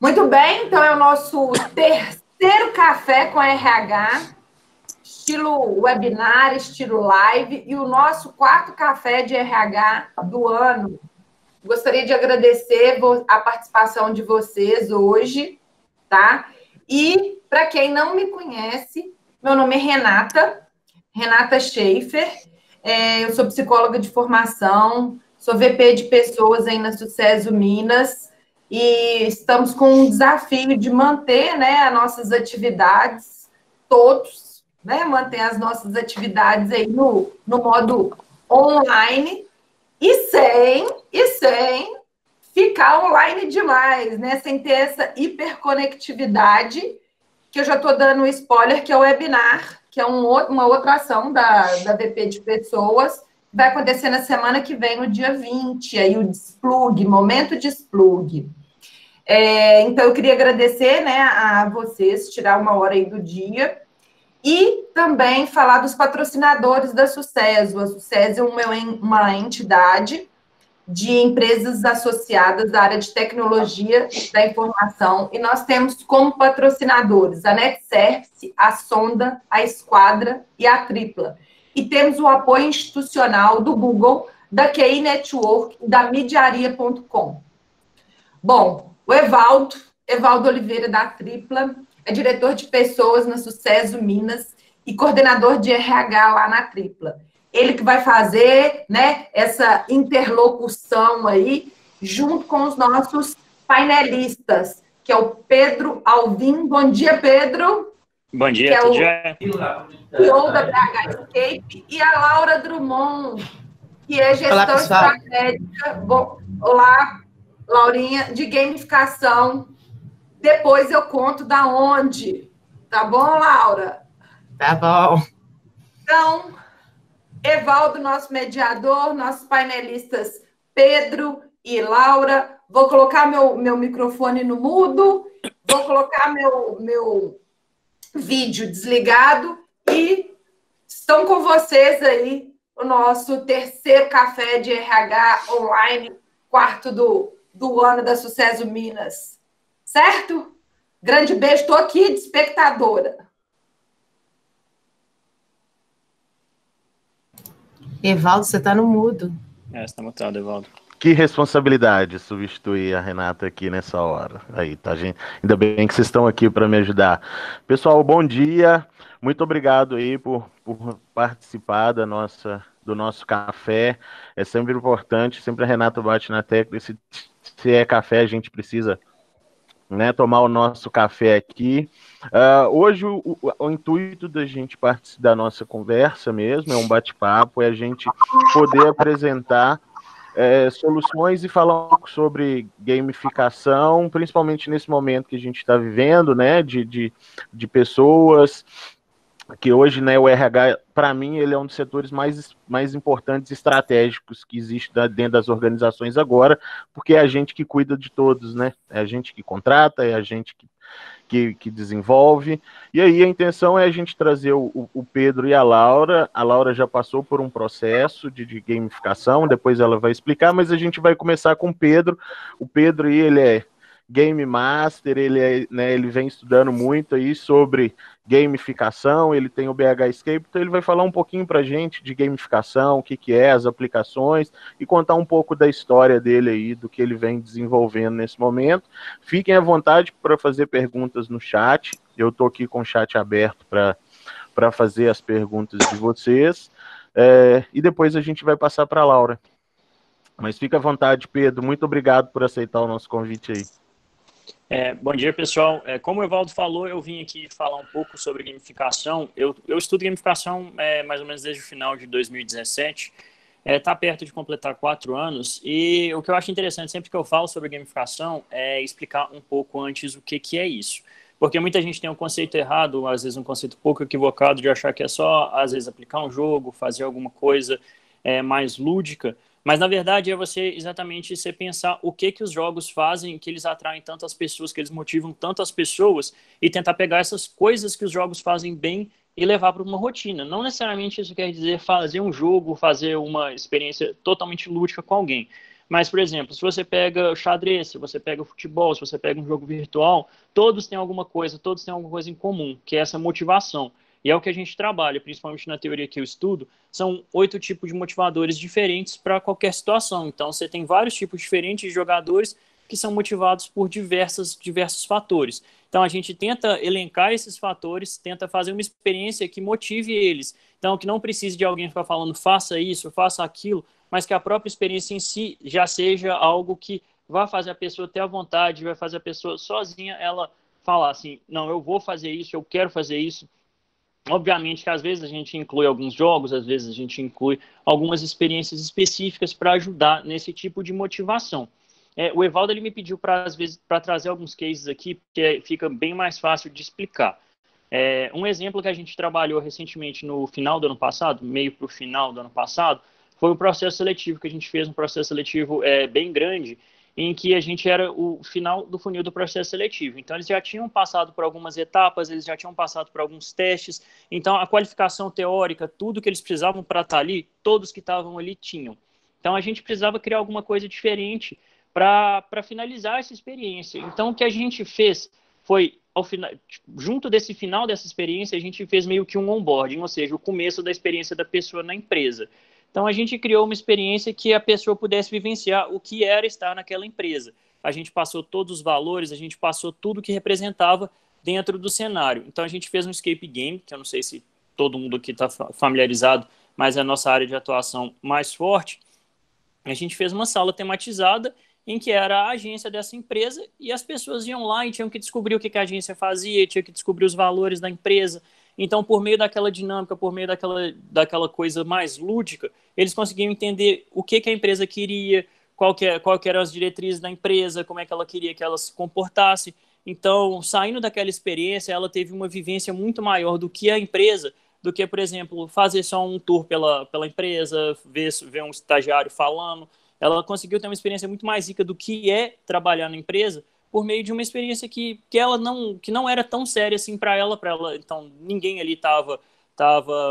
Muito bem, então é o nosso terceiro café com RH, estilo webinar, estilo live, e o nosso quarto café de RH do ano. Gostaria de agradecer a participação de vocês hoje, tá? E, para quem não me conhece, meu nome é Renata Schaefer, eu sou psicóloga de formação, sou VP de pessoas aí na Sucesso Minas, e estamos com um desafio de manter, né, as nossas atividades, todos, né, manter as nossas atividades aí no modo online, e sem ficar online demais, né, sem ter essa hiperconectividade, que eu já estou dando um spoiler, que é o webinar, que é uma outra ação da VP de Pessoas, vai acontecer na semana que vem, no dia 20, aí o Desplug, momento Desplug. Então, eu queria agradecer, né, a vocês, tirar uma hora aí do dia, e também falar dos patrocinadores da Sucesso. A Sucesso é uma entidade de empresas associadas à área de tecnologia da informação, e nós temos como patrocinadores a NetService, a Sonda, a Esquadra e a Tripla. E temos o apoio institucional do Google, da QI Network e da Midiaria.com. Bom, o Evaldo Oliveira da Tripla, é diretor de pessoas na Sucesso Minas e coordenador de RH lá na Tripla. Ele que vai fazer, né, essa interlocução aí, junto com os nossos painelistas, que é o Pedro Alvim. Bom dia, Pedro. Bom dia, que é tudo o jóia? CEO da BH Escape, e a Laura Drummond, que é gestão estratégica. Bom, olá, Laurinha, de gamificação. Depois eu conto da onde. Tá bom, Laura? Tá bom. Então, Evaldo, nosso mediador, nossos painelistas Pedro e Laura. Vou colocar meu microfone no mudo, vou colocar meu vídeo desligado e estão com vocês aí o nosso terceiro café de RH online, quarto do ano da Sucesso Minas. Certo? Grande beijo, estou aqui de espectadora. Evaldo, você está no mudo. Você está mutado, Evaldo. Que responsabilidade substituir a Renata aqui nessa hora. Aí, tá, gente? Ainda bem que vocês estão aqui para me ajudar. Pessoal, bom dia. Muito obrigado aí por participar do nosso café. É sempre importante, sempre a Renata bate na tecla. Se é café, a gente precisa, né, tomar o nosso café aqui. Hoje o intuito da gente participar da nossa conversa mesmo, é um bate-papo, é a gente poder apresentar soluções e falar um pouco sobre gamificação, principalmente nesse momento que a gente está vivendo, né, de pessoas que hoje, né, o RH, para mim, ele é um dos setores mais importantes e estratégicos que existe dentro das organizações agora, porque é a gente que cuida de todos, né? É a gente que contrata, é a gente que desenvolve. E aí a intenção é a gente trazer o Pedro e a Laura. A Laura já passou por um processo de gamificação, depois ela vai explicar, mas a gente vai começar com o Pedro. O Pedro, ele é Game Master, ele vem estudando muito aí sobre gamificação, ele tem o BH Escape, então ele vai falar um pouquinho para a gente de gamificação, o que é, as aplicações, e contar um pouco da história dele aí, do que ele vem desenvolvendo nesse momento. Fiquem à vontade para fazer perguntas no chat, eu estou aqui com o chat aberto para fazer as perguntas de vocês, e depois a gente vai passar para a Laura. Mas fica à vontade, Pedro, muito obrigado por aceitar o nosso convite aí. Bom dia, pessoal. Como o Evaldo falou, eu vim aqui falar um pouco sobre gamificação. Eu estudo gamificação mais ou menos desde o final de 2017. Está perto de completar 4 anos. E o que eu acho interessante, sempre que eu falo sobre gamificação, é explicar um pouco antes o que é isso. Porque muita gente tem um conceito errado, às vezes um conceito pouco equivocado, de achar que é só, às vezes, aplicar um jogo, fazer alguma coisa mais lúdica. Mas, na verdade, é você pensar o que os jogos fazem, que eles atraem tantas pessoas, que eles motivam tantas pessoas, e tentar pegar essas coisas que os jogos fazem bem e levar para uma rotina. Não necessariamente isso quer dizer fazer um jogo, fazer uma experiência totalmente lúdica com alguém, Mas, por exemplo, se você pega xadrez, se você pega futebol, se você pega um jogo virtual, todos têm alguma coisa em comum, que é essa motivação. E é o que a gente trabalha, principalmente na teoria que eu estudo, são 8 tipos de motivadores diferentes para qualquer situação. Então, você tem vários tipos diferentes de jogadores que são motivados por diversos fatores. Então, a gente tenta elencar esses fatores, tenta fazer uma experiência que motive eles. Então, que não precise de alguém ficar falando, faça isso, faça aquilo, mas que a própria experiência em si já seja algo que vai fazer a pessoa ter a vontade, vai fazer a pessoa sozinha, ela falar assim, não, eu vou fazer isso, eu quero fazer isso. Obviamente que às vezes a gente inclui alguns jogos, às vezes a gente inclui algumas experiências específicas para ajudar nesse tipo de motivação. O Evaldo ele me pediu para trazer alguns cases aqui, porque fica bem mais fácil de explicar. Um exemplo que a gente trabalhou recentemente no final do ano passado, meio para o final do ano passado, foi um processo seletivo que a gente fez, um processo seletivo bem grande, em que a gente era o final do funil do processo seletivo. Então, eles já tinham passado por algumas etapas, eles já tinham passado por alguns testes. Então, a qualificação teórica, tudo que eles precisavam para estar ali, todos que estavam ali tinham. Então, a gente precisava criar alguma coisa diferente para finalizar essa experiência. Então, o que a gente fez foi, junto desse final dessa experiência, a gente fez meio que um onboarding, ou seja, o começo da experiência da pessoa na empresa. Então, a gente criou uma experiência que a pessoa pudesse vivenciar o que era estar naquela empresa. A gente passou todos os valores, a gente passou tudo que representava dentro do cenário. Então, a gente fez um escape game, que eu não sei se todo mundo aqui está familiarizado, mas é a nossa área de atuação mais forte. A gente fez uma sala tematizada em que era a agência dessa empresa e as pessoas iam lá e tinham que descobrir o que a agência fazia, tinham que descobrir os valores da empresa. Então, por meio daquela dinâmica, por meio daquela coisa mais lúdica, eles conseguiam entender o que a empresa queria, qual que eram as diretrizes da empresa, como é que ela queria que ela se comportasse. Então, saindo daquela experiência, ela teve uma vivência muito maior do que a empresa, do que, por exemplo, fazer só um tour pela empresa, ver um estagiário falando. Ela conseguiu ter uma experiência muito mais rica do que é trabalhar na empresa, por meio de uma experiência que não era tão séria assim para ela. Então, ninguém ali estava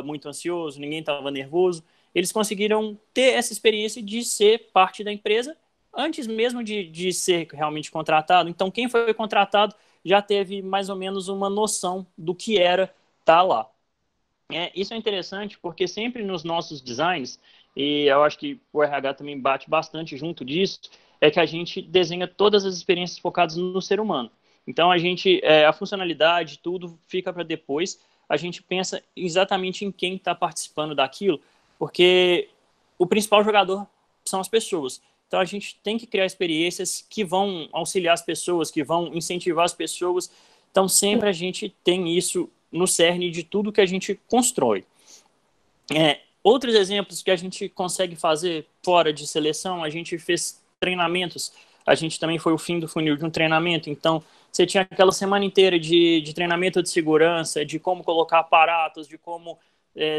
muito ansioso, ninguém estava nervoso. Eles conseguiram ter essa experiência de ser parte da empresa antes mesmo de ser realmente contratado. Então, quem foi contratado já teve mais ou menos uma noção do que era estar lá. Isso é interessante porque sempre nos nossos designs, e eu acho que o RH também bate bastante junto disso, é que a gente desenha todas as experiências focadas no ser humano. Então, a funcionalidade, tudo fica para depois. A gente pensa exatamente em quem está participando daquilo, porque o principal jogador são as pessoas. Então, a gente tem que criar experiências que vão auxiliar as pessoas, que vão incentivar as pessoas. Então, sempre a gente tem isso no cerne de tudo que a gente constrói. Outros exemplos que a gente consegue fazer fora de seleção, a gente fez treinamentos, a gente também foi o fim do funil de um treinamento, então você tinha aquela semana inteira de treinamento de segurança, de como colocar aparatos, de como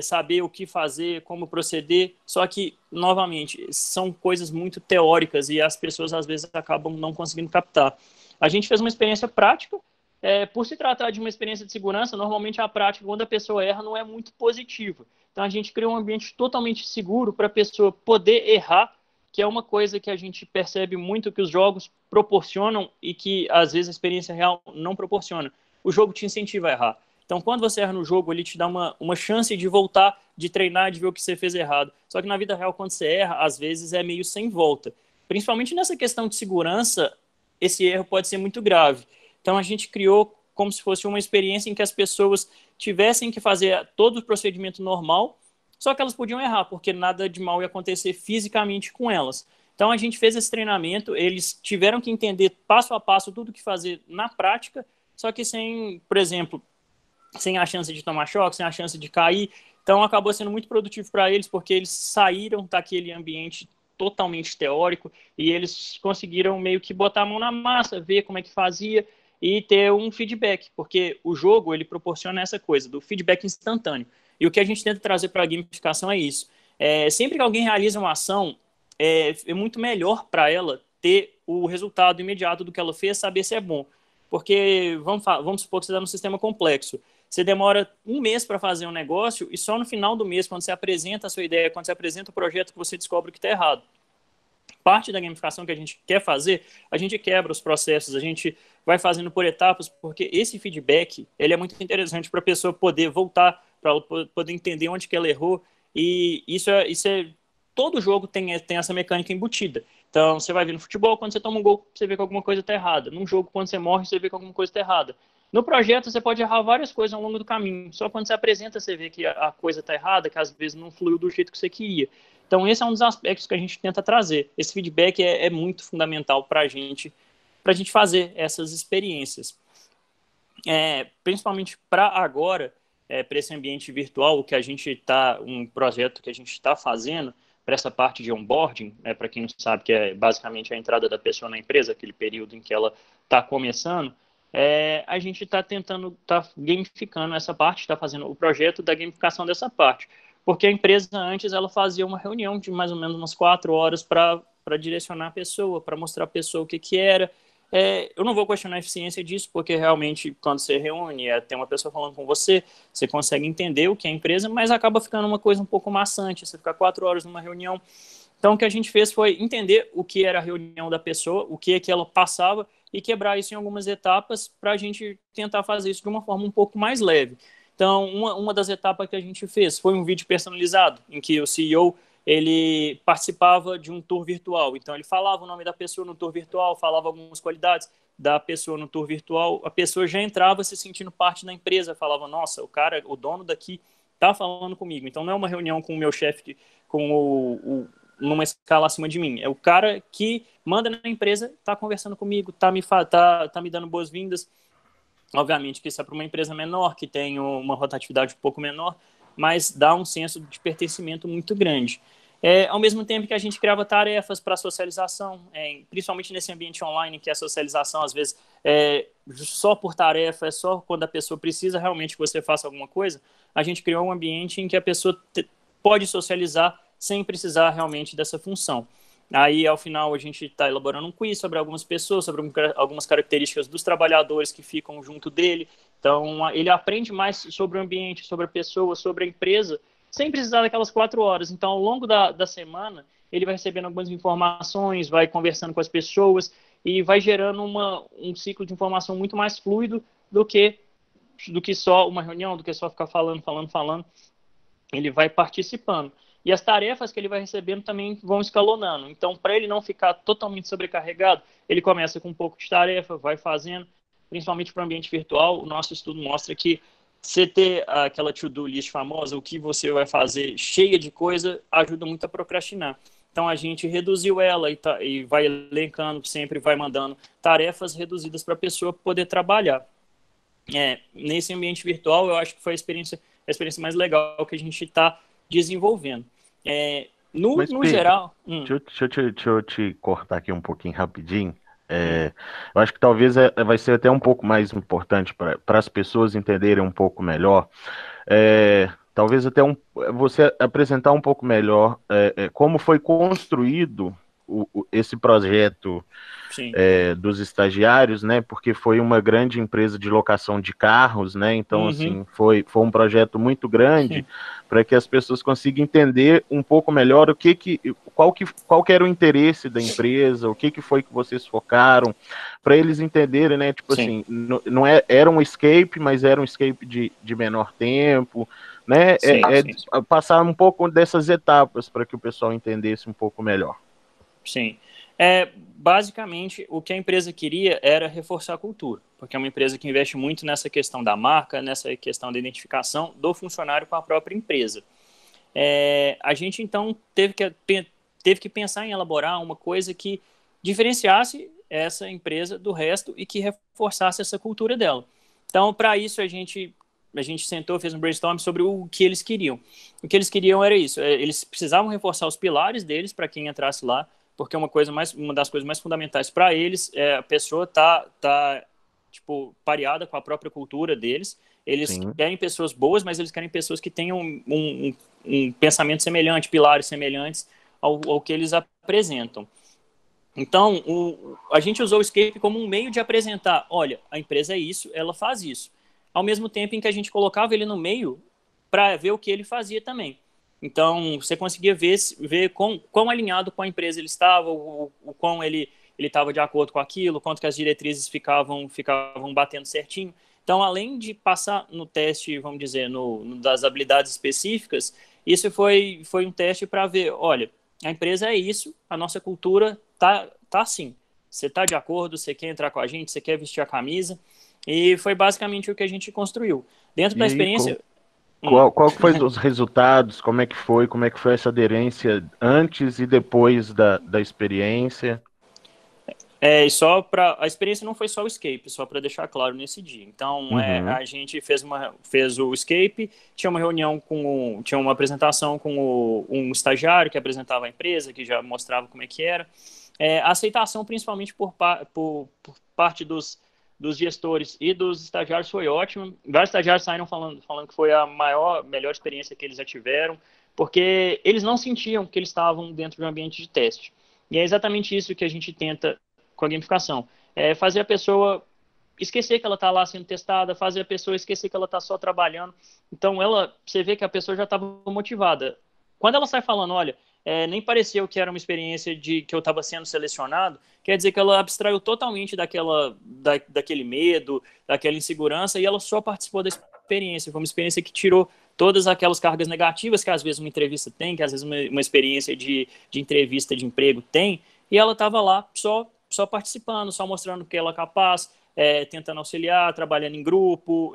saber o que fazer, como proceder, só que, novamente, são coisas muito teóricas e as pessoas às vezes acabam não conseguindo captar. A gente fez uma experiência prática, por se tratar de uma experiência de segurança, normalmente a prática, quando a pessoa erra, não é muito positiva. Então a gente criou um ambiente totalmente seguro para a pessoa poder errar, que é uma coisa que a gente percebe muito que os jogos proporcionam e que, às vezes, a experiência real não proporciona. O jogo te incentiva a errar. Então, quando você erra no jogo, ele te dá uma chance de voltar, de treinar, de ver o que você fez errado. Só que na vida real, quando você erra, às vezes é meio sem volta. Principalmente nessa questão de segurança, esse erro pode ser muito grave. Então, a gente criou como se fosse uma experiência em que as pessoas tivessem que fazer todo o procedimento normal, só que elas podiam errar, porque nada de mal ia acontecer fisicamente com elas. Então, a gente fez esse treinamento, eles tiveram que entender passo a passo tudo o que fazer na prática, só que sem, por exemplo, sem a chance de tomar choque, sem a chance de cair. Então, acabou sendo muito produtivo para eles, porque eles saíram daquele ambiente totalmente teórico e eles conseguiram meio que botar a mão na massa, ver como é que fazia e ter um feedback, porque o jogo ele proporciona essa coisa do feedback instantâneo. E o que a gente tenta trazer para a gamificação é isso. Sempre que alguém realiza uma ação, é muito melhor para ela ter o resultado imediato do que ela fez, saber se é bom. Porque vamos supor que você está num sistema complexo. Você demora um mês para fazer um negócio e só no final do mês, quando você apresenta a sua ideia, quando você apresenta o projeto, que você descobre que está errado. parte da gamificação que a gente quer fazer, a gente quebra os processos, a gente vai fazendo por etapas, porque esse feedback ele é muito interessante para a pessoa poder voltar, para poder entender onde que ela errou, e isso é todo jogo tem essa mecânica embutida. Então, você vai ver no futebol, quando você toma um gol, você vê que alguma coisa está errada. Num jogo, quando você morre, você vê que alguma coisa está errada. No projeto, você pode errar várias coisas ao longo do caminho. Só quando você apresenta, você vê que a coisa está errada, que às vezes não fluiu do jeito que você queria. Então, esse é um dos aspectos que a gente tenta trazer. Esse feedback é muito fundamental para a gente fazer essas experiências. Principalmente para agora, para esse ambiente virtual, que a gente está, um projeto que a gente está fazendo, para essa parte de onboarding, para quem não sabe, que é basicamente a entrada da pessoa na empresa, aquele período em que ela está começando, a gente está gamificando essa parte, está fazendo o projeto da gamificação dessa parte. Porque a empresa antes ela fazia uma reunião de mais ou menos umas 4 horas para direcionar a pessoa, para mostrar a pessoa o que era. Eu não vou questionar a eficiência disso, porque realmente quando você reúne, tem uma pessoa falando com você, você consegue entender o que é a empresa, mas acaba ficando uma coisa um pouco maçante, você ficar 4 horas numa reunião. Então o que a gente fez foi entender o que era a reunião da pessoa, o que é que ela passava, e quebrar isso em algumas etapas para a gente tentar fazer isso de uma forma um pouco mais leve. Então, uma das etapas que a gente fez foi um vídeo personalizado, em que o CEO ele participava de um tour virtual. Então, ele falava o nome da pessoa no tour virtual, falava algumas qualidades da pessoa no tour virtual. A pessoa já entrava se sentindo parte da empresa, falava, nossa, o dono daqui está falando comigo. Então, não é uma reunião com o meu chefe, numa escala acima de mim. É o cara que manda na empresa, está conversando comigo, tá me dando boas-vindas. Obviamente que isso é para uma empresa menor, que tem uma rotatividade um pouco menor, mas dá um senso de pertencimento muito grande. Ao mesmo tempo que a gente criava tarefas para socialização, principalmente nesse ambiente online, que a socialização, às vezes, só por tarefa, é só quando a pessoa precisa realmente que você faça alguma coisa, a gente criou um ambiente em que a pessoa pode socializar sem precisar realmente dessa função. Aí, ao final, a gente está elaborando um quiz sobre algumas pessoas, sobre algumas características dos trabalhadores que ficam junto dele. Então, ele aprende mais sobre o ambiente, sobre a pessoa, sobre a empresa, sem precisar daquelas 4 horas. Então, ao longo da semana, ele vai recebendo algumas informações, vai conversando com as pessoas e vai gerando um ciclo de informação muito mais fluido do que só uma reunião, do que só ficar falando. Ele vai participando. E as tarefas que ele vai recebendo também vão escalonando. Então, para ele não ficar totalmente sobrecarregado, ele começa com um pouco de tarefa, vai fazendo, principalmente para o ambiente virtual. O nosso estudo mostra que você ter aquela to-do list famosa, o que você vai fazer cheia de coisa, ajuda muito a procrastinar. Então, a gente reduziu ela e vai elencando, sempre vai mandando tarefas reduzidas para a pessoa poder trabalhar. Nesse ambiente virtual, eu acho que foi a experiência mais legal que a gente está desenvolvendo. No Pedro, geral... Deixa eu te cortar aqui um pouquinho rapidinho. Eu acho que talvez vai ser até um pouco mais importante para as pessoas entenderem um pouco melhor. Talvez até você apresentar um pouco melhor como foi construído esse projeto dos estagiários, né? Porque foi uma grande empresa de locação de carros, né? Então, assim, foi um projeto muito grande para que as pessoas consigam entender um pouco melhor qual que era o interesse da empresa, o que foi que vocês focaram, para eles entenderem, né? Tipo assim, não era um escape, mas era um escape de menor tempo, né? Passar um pouco dessas etapas para que o pessoal entendesse um pouco melhor. Sim. Basicamente, o que a empresa queria era reforçar a cultura, porque é uma empresa que investe muito nessa questão da marca, nessa questão da identificação do funcionário com a própria empresa. A gente, então, teve que pensar em elaborar uma coisa que diferenciasse essa empresa do resto e que reforçasse essa cultura dela. Então, para isso, a gente sentou, fez um brainstorm sobre o que eles queriam. O que eles queriam era isso. Eles precisavam reforçar os pilares deles para quem entrasse lá, porque uma das coisas mais fundamentais para eles é a pessoa tá pareada com a própria cultura deles. Eles querem pessoas boas, mas eles querem pessoas que tenham um pensamento semelhante, pilares semelhantes ao que eles apresentam. Então, a gente usou o Escape como um meio de apresentar, olha, a empresa é isso, ela faz isso. Ao mesmo tempo em que a gente colocava ele no meio para ver o que ele fazia também. Então, você conseguia ver quão alinhado com a empresa ele estava, o quão ele estava de acordo com aquilo, quanto que as diretrizes ficavam batendo certinho. Então, além de passar no teste, vamos dizer, das habilidades específicas, isso foi um teste para ver, olha, a empresa é isso, a nossa cultura tá assim. Você está de acordo, você quer entrar com a gente, você quer vestir a camisa, e foi basicamente o que a gente construiu. Dentro da experiência... Qual que foi os resultados? Como é que foi essa aderência antes e depois da experiência? E só para a experiência não foi só o escape, só para deixar claro nesse dia. Então, a gente fez o escape, tinha uma reunião tinha uma apresentação com um estagiário que apresentava a empresa, que já mostrava como é que era. A aceitação, principalmente por parte dos gestores e dos estagiários, foi ótima. Vários estagiários saíram falando que foi a melhor experiência que eles já tiveram, porque eles não sentiam que eles estavam dentro de um ambiente de teste. E é exatamente isso que a gente tenta com a gamificação. Fazer a pessoa esquecer que ela está lá sendo testada, fazer a pessoa esquecer que ela está só trabalhando. Então, você vê que a pessoa já estava motivada. Quando ela sai falando, olha, nem pareceu que era uma experiência que eu estava sendo selecionado, quer dizer que ela abstraiu totalmente daquele medo, daquela insegurança, e ela só participou da experiência. Foi uma experiência que tirou todas aquelas cargas negativas que às vezes uma entrevista tem, que às vezes uma experiência de entrevista de emprego tem, e ela estava lá só participando, só mostrando que ela é capaz, tentando auxiliar, trabalhando em grupo,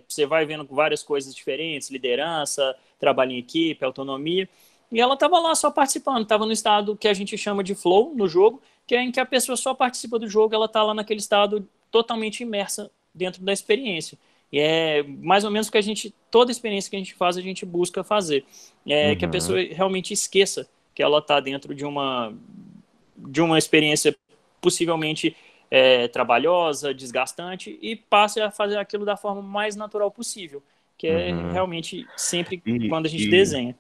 você vai vendo várias coisas diferentes, liderança, trabalho em equipe, autonomia, e ela estava lá só participando, estava no estado que a gente chama de flow no jogo, que é em que a pessoa só participa do jogo, ela está lá naquele estado totalmente imersa dentro da experiência. E é mais ou menos o que toda experiência que a gente faz, a gente busca fazer. Que a pessoa realmente esqueça que ela está dentro de uma experiência possivelmente trabalhosa, desgastante, e passe a fazer aquilo da forma mais natural possível, que é realmente sempre quando a gente desenha.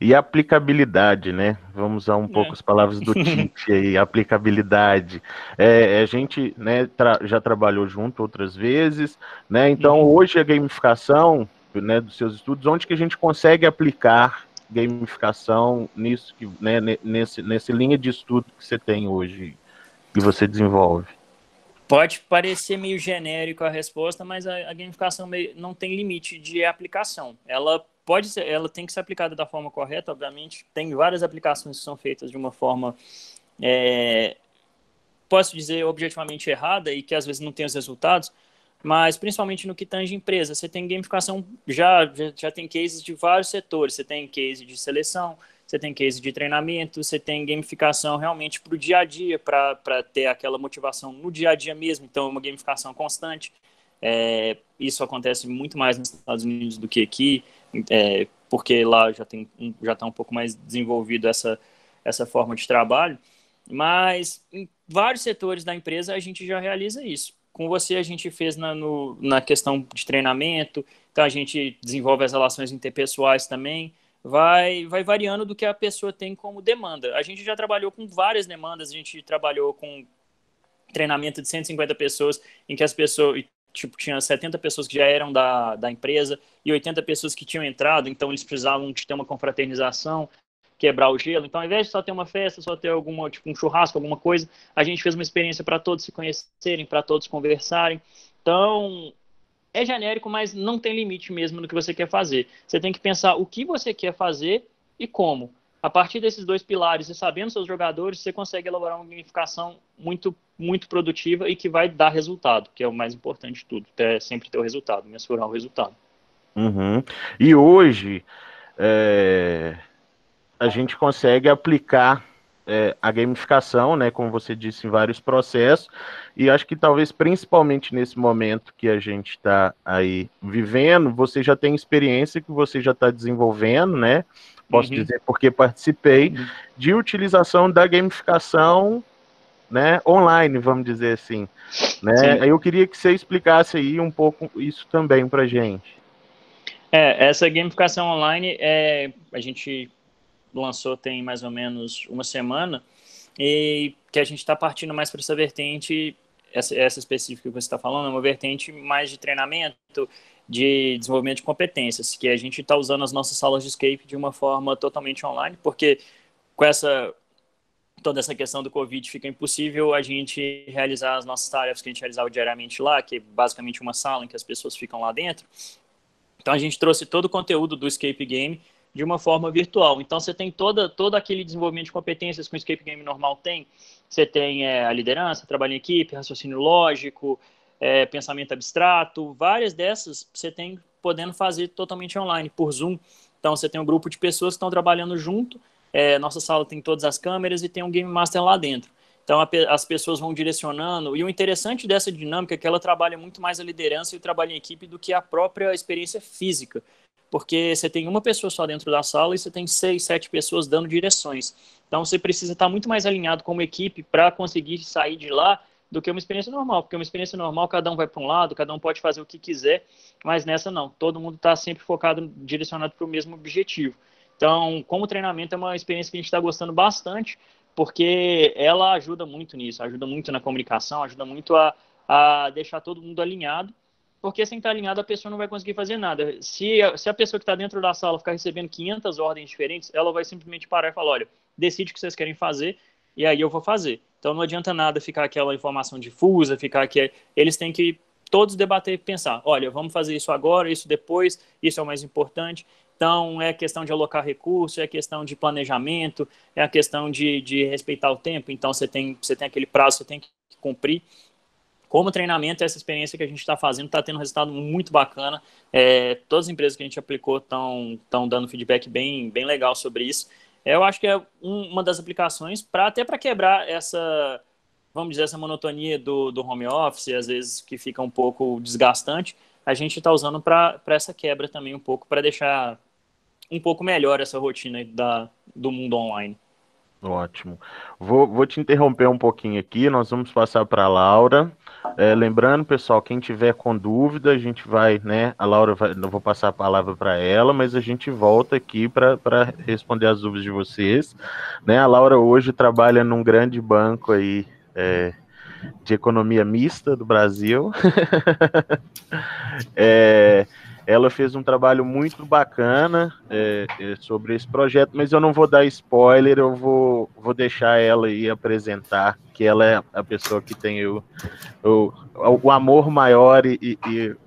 E a aplicabilidade, né? Vamos usar um pouco as palavras do Tite aí, aplicabilidade. A gente, né, já trabalhou junto outras vezes, né? Então, hoje a gamificação, né, dos seus estudos, onde que a gente consegue aplicar gamificação nisso, né, nessa linha de estudo que você tem hoje e você desenvolve? Pode parecer meio genérico a resposta, mas a gamificação não tem limite de aplicação. Ela tem que ser aplicada da forma correta, obviamente. Tem várias aplicações que são feitas de uma forma, posso dizer, objetivamente errada e que às vezes não tem os resultados, mas principalmente no que tange empresa. Você tem gamificação, já tem cases de vários setores. Você tem case de seleção, você tem case de treinamento, você tem gamificação realmente para o dia a dia, para ter aquela motivação no dia a dia mesmo. Então, é uma gamificação constante. Isso acontece muito mais nos Estados Unidos do que aqui, porque lá já está um pouco mais desenvolvido essa forma de trabalho. Mas em vários setores da empresa a gente já realiza isso. Com você a gente fez na questão de treinamento, então a gente desenvolve as relações interpessoais também, vai variando do que a pessoa tem como demanda. A gente já trabalhou com várias demandas, a gente trabalhou com treinamento de 150 pessoas, em que as pessoas, tinha 70 pessoas que já eram da empresa e 80 pessoas que tinham entrado, então eles precisavam de ter uma confraternização, quebrar o gelo. Então, ao invés de só ter uma festa, só ter um churrasco, alguma coisa, a gente fez uma experiência para todos se conhecerem, para todos conversarem. Então, é genérico, mas não tem limite mesmo no que você quer fazer. Você tem que pensar o que você quer fazer e como. A partir desses dois pilares e sabendo seus jogadores, você consegue elaborar uma gamificação muito, muito produtiva e que vai dar resultado, que é o mais importante de tudo. É sempre ter o resultado, mensurar o resultado. E hoje, a gente consegue aplicar a gamificação, né, como você disse, em vários processos, e acho que talvez principalmente nesse momento que a gente está aí vivendo, você já tem experiência que você já está desenvolvendo, né? Posso dizer porque participei de utilização da gamificação, né, online, vamos dizer assim, né? Eu queria que você explicasse aí um pouco isso também para gente. Essa gamificação online a gente lançou tem mais ou menos uma semana, e que a gente está partindo mais para essa vertente essa específica que você está falando, é uma vertente mais de treinamento, de desenvolvimento de competências, que a gente está usando as nossas salas de escape de uma forma totalmente online, porque com toda essa questão do Covid fica impossível a gente realizar as nossas tarefas que a gente realizava diariamente lá, que é basicamente uma sala em que as pessoas ficam lá dentro. Então a gente trouxe todo o conteúdo do escape game de uma forma virtual. Então você tem todo aquele desenvolvimento de competências que o escape game normal tem. Você tem a liderança, trabalho em equipe, raciocínio lógico, pensamento abstrato, várias dessas você tem podendo fazer totalmente online, por Zoom. Então você tem um grupo de pessoas que estão trabalhando junto, nossa sala tem todas as câmeras e tem um Game Master lá dentro. Então as pessoas vão direcionando, e o interessante dessa dinâmica é que ela trabalha muito mais a liderança e o trabalho em equipe do que a própria experiência física, porque você tem uma pessoa só dentro da sala e você tem 6, 7 pessoas dando direções. Então você precisa estar muito mais alinhado como equipe para conseguir sair de lá do que uma experiência normal, porque uma experiência normal cada um vai para um lado, cada um pode fazer o que quiser, mas nessa não, todo mundo está sempre focado, direcionado para o mesmo objetivo. Então, como treinamento é uma experiência que a gente está gostando bastante, porque ela ajuda muito nisso, ajuda muito na comunicação, ajuda muito a deixar todo mundo alinhado, porque sem estar alinhado a pessoa não vai conseguir fazer nada. Se a pessoa que está dentro da sala ficar recebendo 500 ordens diferentes, ela vai simplesmente parar e falar, olha, decide o que vocês querem fazer e aí eu vou fazer. Então não adianta nada ficar aquela informação difusa, eles têm que todos debater e pensar, olha, vamos fazer isso agora, isso depois, isso é o mais importante. Então é questão de alocar recursos, é questão de planejamento, é a questão de respeitar o tempo. Então você tem aquele prazo, você tem que cumprir. Como treinamento, essa experiência que a gente está fazendo está tendo um resultado muito bacana. Todas as empresas que a gente aplicou estão dando feedback bem legal sobre isso. Eu acho que é uma das aplicações até para quebrar essa, vamos dizer, essa monotonia do home office, às vezes que fica um pouco desgastante. A gente está usando para essa quebra também um pouco, para deixar um pouco melhor essa rotina do mundo online. Ótimo. Vou te interromper um pouquinho aqui, nós vamos passar para a Laura. Lembrando, pessoal, quem tiver com dúvida, a gente vai, né? A Laura eu vou passar a palavra para ela, mas a gente volta aqui para responder as dúvidas de vocês. Né? A Laura hoje trabalha num grande banco aí, de economia mista do Brasil. Ela fez um trabalho muito bacana sobre esse projeto, mas eu não vou dar spoiler, eu vou deixar ela aí apresentar, que ela é a pessoa que tem o amor maior e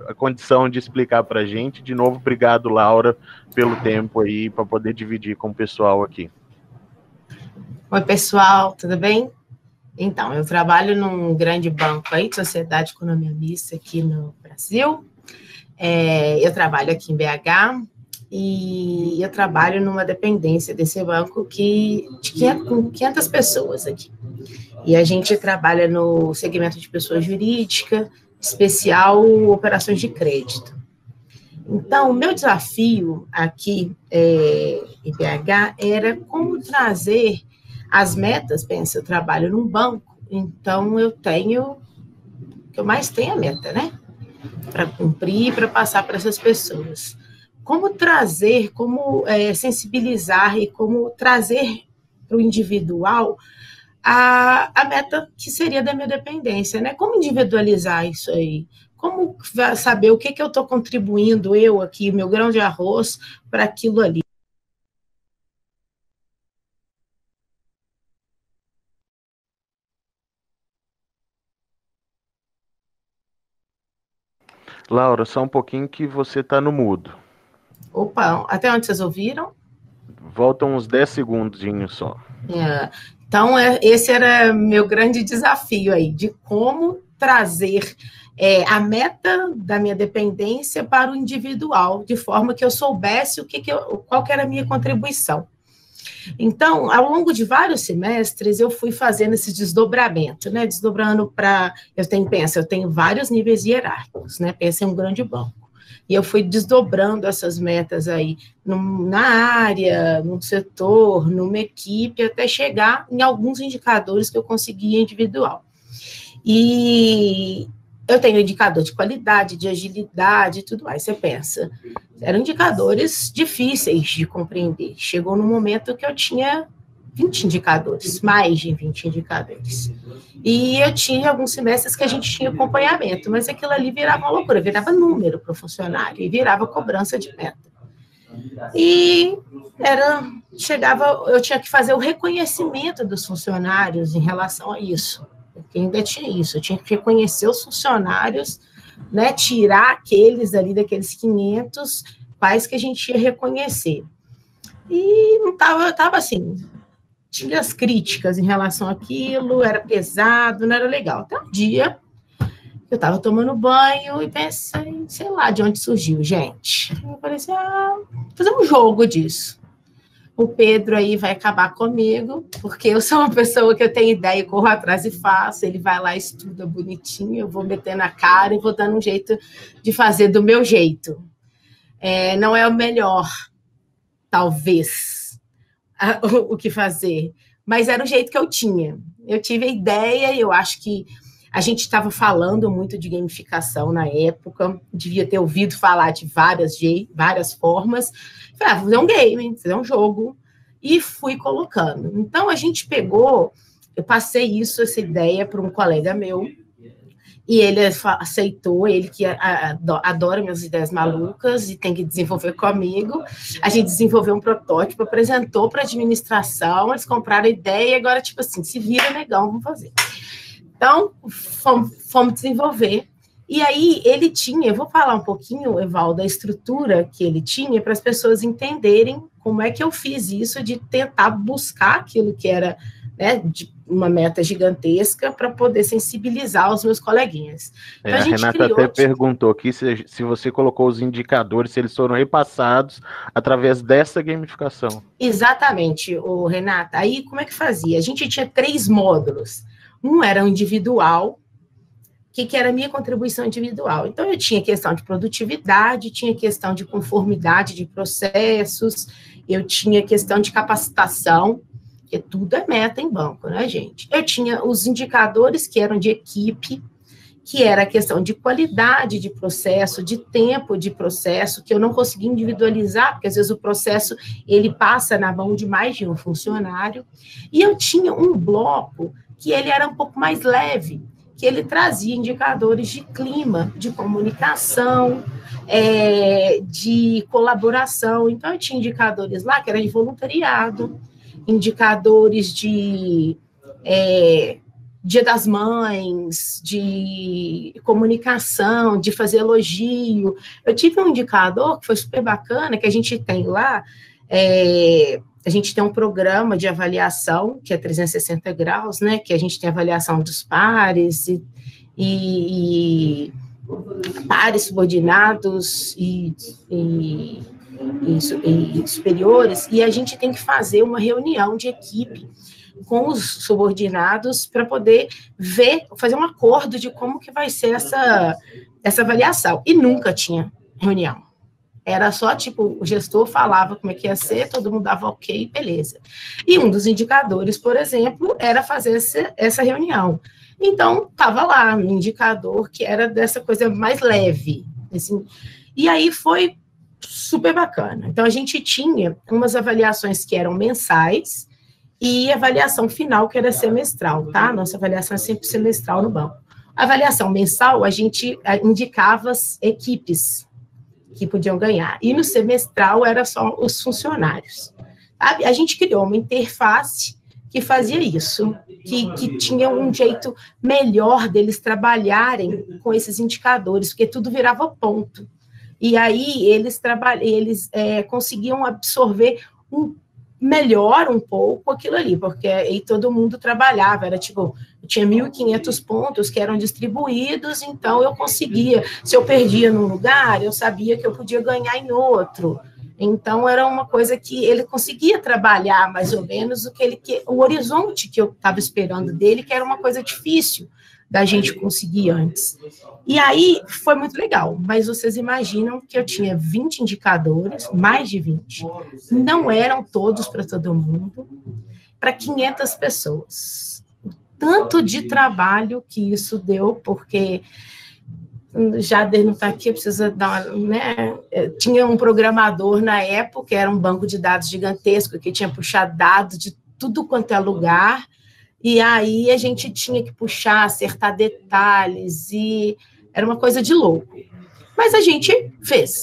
a condição de explicar para a gente. De novo, obrigado, Laura, pelo tempo aí, para poder dividir com o pessoal aqui. Oi, pessoal, tudo bem? Então, eu trabalho num grande banco aí, de Sociedade de Economia Mista, aqui no Brasil. Eu trabalho aqui em BH e eu trabalho numa dependência desse banco com 500 pessoas aqui. E a gente trabalha no segmento de pessoa jurídica, especial operações de crédito. Então, o meu desafio aqui em BH era como trazer as metas. Pensa, eu trabalho num banco, então o que eu mais tenho é a meta, né? Para cumprir, para passar para essas pessoas. Como trazer, como sensibilizar e como trazer para o individual a meta que seria da minha dependência, né? Como individualizar isso aí? Como saber o que eu estou contribuindo, eu aqui, meu grão de arroz, para aquilo ali? Laura, só um pouquinho que você está no mudo. Opa, até onde vocês ouviram? Voltam uns 10 segundinhos só. Então, esse era meu grande desafio aí, de como trazer a meta da minha dependência para o individual, de forma que eu soubesse qual que era a minha contribuição. Então, ao longo de vários semestres, eu fui fazendo esse desdobramento, né? Desdobrando para... Eu tenho vários níveis hierárquicos, né? Pensa em um grande banco. E eu fui desdobrando essas metas aí na área, num setor, numa equipe, até chegar em alguns indicadores que eu conseguia individual. E eu tenho indicador de qualidade, de agilidade e tudo mais. Você pensa, eram indicadores difíceis de compreender. Chegou no momento que eu tinha 20 indicadores, mais de 20 indicadores. E eu tinha alguns semestres que a gente tinha acompanhamento, mas aquilo ali virava uma loucura, virava número para o funcionário, e virava cobrança de meta. E eu tinha que fazer o reconhecimento dos funcionários em relação a isso, porque ainda tinha isso, eu tinha que reconhecer os funcionários, né, tirar aqueles ali daqueles 500, quais que a gente ia reconhecer. E não estava assim, tinha as críticas em relação àquilo, era pesado, não era legal. Até um dia, eu estava tomando banho e pensei, sei lá de onde surgiu, gente. Eu falei assim, fazer um jogo disso. O Pedro aí vai acabar comigo, porque eu sou uma pessoa que eu tenho ideia, corro atrás e faço, ele vai lá, estuda bonitinho, eu vou metendo a cara e vou dando um jeito de fazer do meu jeito. Não é o melhor, talvez, o que fazer, mas era o jeito que eu tinha. Eu tive a ideia e eu acho que a gente estava falando muito de gamificação na época, devia ter ouvido falar de várias formas. Falei, vou fazer um game, fazer um jogo, e fui colocando. Então, a gente eu passei essa ideia para um colega meu, e ele aceitou, ele que adora minhas ideias malucas e tem que desenvolver comigo. A gente desenvolveu um protótipo, apresentou para a administração, eles compraram a ideia e agora, tipo assim, se vira, negão, vamos fazer. Então, fomos desenvolver. E aí, ele tinha, eu vou falar um pouquinho, Evaldo, da estrutura que ele tinha para as pessoas entenderem como é que eu fiz isso de tentar buscar aquilo que era, né, de uma meta gigantesca para poder sensibilizar os meus coleguinhas. Então, a Renata até perguntou aqui se você colocou os indicadores, se eles foram repassados através dessa gamificação. Exatamente, Renata. Aí, como é que fazia? A gente tinha 3 módulos. Um era o individual, que era a minha contribuição individual. Então, eu tinha questão de produtividade, tinha questão de conformidade de processos, eu tinha questão de capacitação, porque tudo é meta em banco, né, gente? Eu tinha os indicadores que eram de equipe, que era a questão de qualidade de processo, de tempo de processo, que eu não conseguia individualizar, porque às vezes o processo, ele passa na mão de mais de um funcionário. E eu tinha um bloco que ele era um pouco mais leve, que ele trazia indicadores de clima, de comunicação, de colaboração. Então, eu tinha indicadores lá que eram de voluntariado, indicadores de Dia das Mães, de comunicação, de fazer elogio. Eu tive um indicador que foi super bacana, que a gente tem lá, a gente tem um programa de avaliação, que é 360 graus, né, que a gente tem avaliação dos pares e pares subordinados e superiores, e a gente tem que fazer uma reunião de equipe com os subordinados para poder fazer um acordo de como que vai ser essa avaliação. E nunca tinha reunião. Era só, tipo, o gestor falava como é que ia ser, todo mundo dava ok, beleza. E um dos indicadores, por exemplo, era fazer essa reunião. Então, estava lá um indicador que era dessa coisa mais leve. Assim, e aí foi super bacana. Então, a gente tinha umas avaliações que eram mensais e avaliação final, que era semestral, tá? Nossa avaliação é sempre semestral no banco. A avaliação mensal, a gente indicava as equipes que podiam ganhar. E no semestral, era só os funcionários. Sabe? A gente criou uma interface que fazia isso, que tinha um jeito melhor deles trabalharem com esses indicadores, porque tudo virava ponto. E aí, eles conseguiam absorver melhor um pouco aquilo ali, porque aí todo mundo trabalhava, era tipo, eu tinha 1.500 pontos que eram distribuídos, então eu conseguia, se eu perdia num lugar, eu sabia que eu podia ganhar em outro, então era uma coisa que ele conseguia trabalhar mais ou menos o horizonte que eu estava esperando dele, que era uma coisa difícil da gente conseguir antes. E aí foi muito legal, mas vocês imaginam que eu tinha 20 indicadores, mais de 20, não eram todos para todo mundo, para 500 pessoas. Tanto de trabalho que isso deu, porque Jader não está aqui, precisa dar uma, né? Tinha um programador na época, era um banco de dados gigantesco, que tinha puxado dados de tudo quanto é lugar, e aí a gente tinha que puxar, acertar detalhes, e era uma coisa de louco. Mas a gente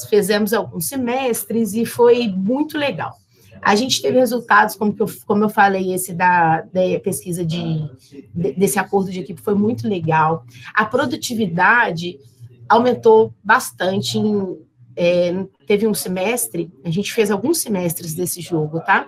fizemos alguns semestres e foi muito legal. A gente teve resultados, como eu falei, esse da pesquisa desse acordo de equipe foi muito legal. A produtividade aumentou bastante. Teve um semestre, a gente fez alguns semestres desse jogo, tá?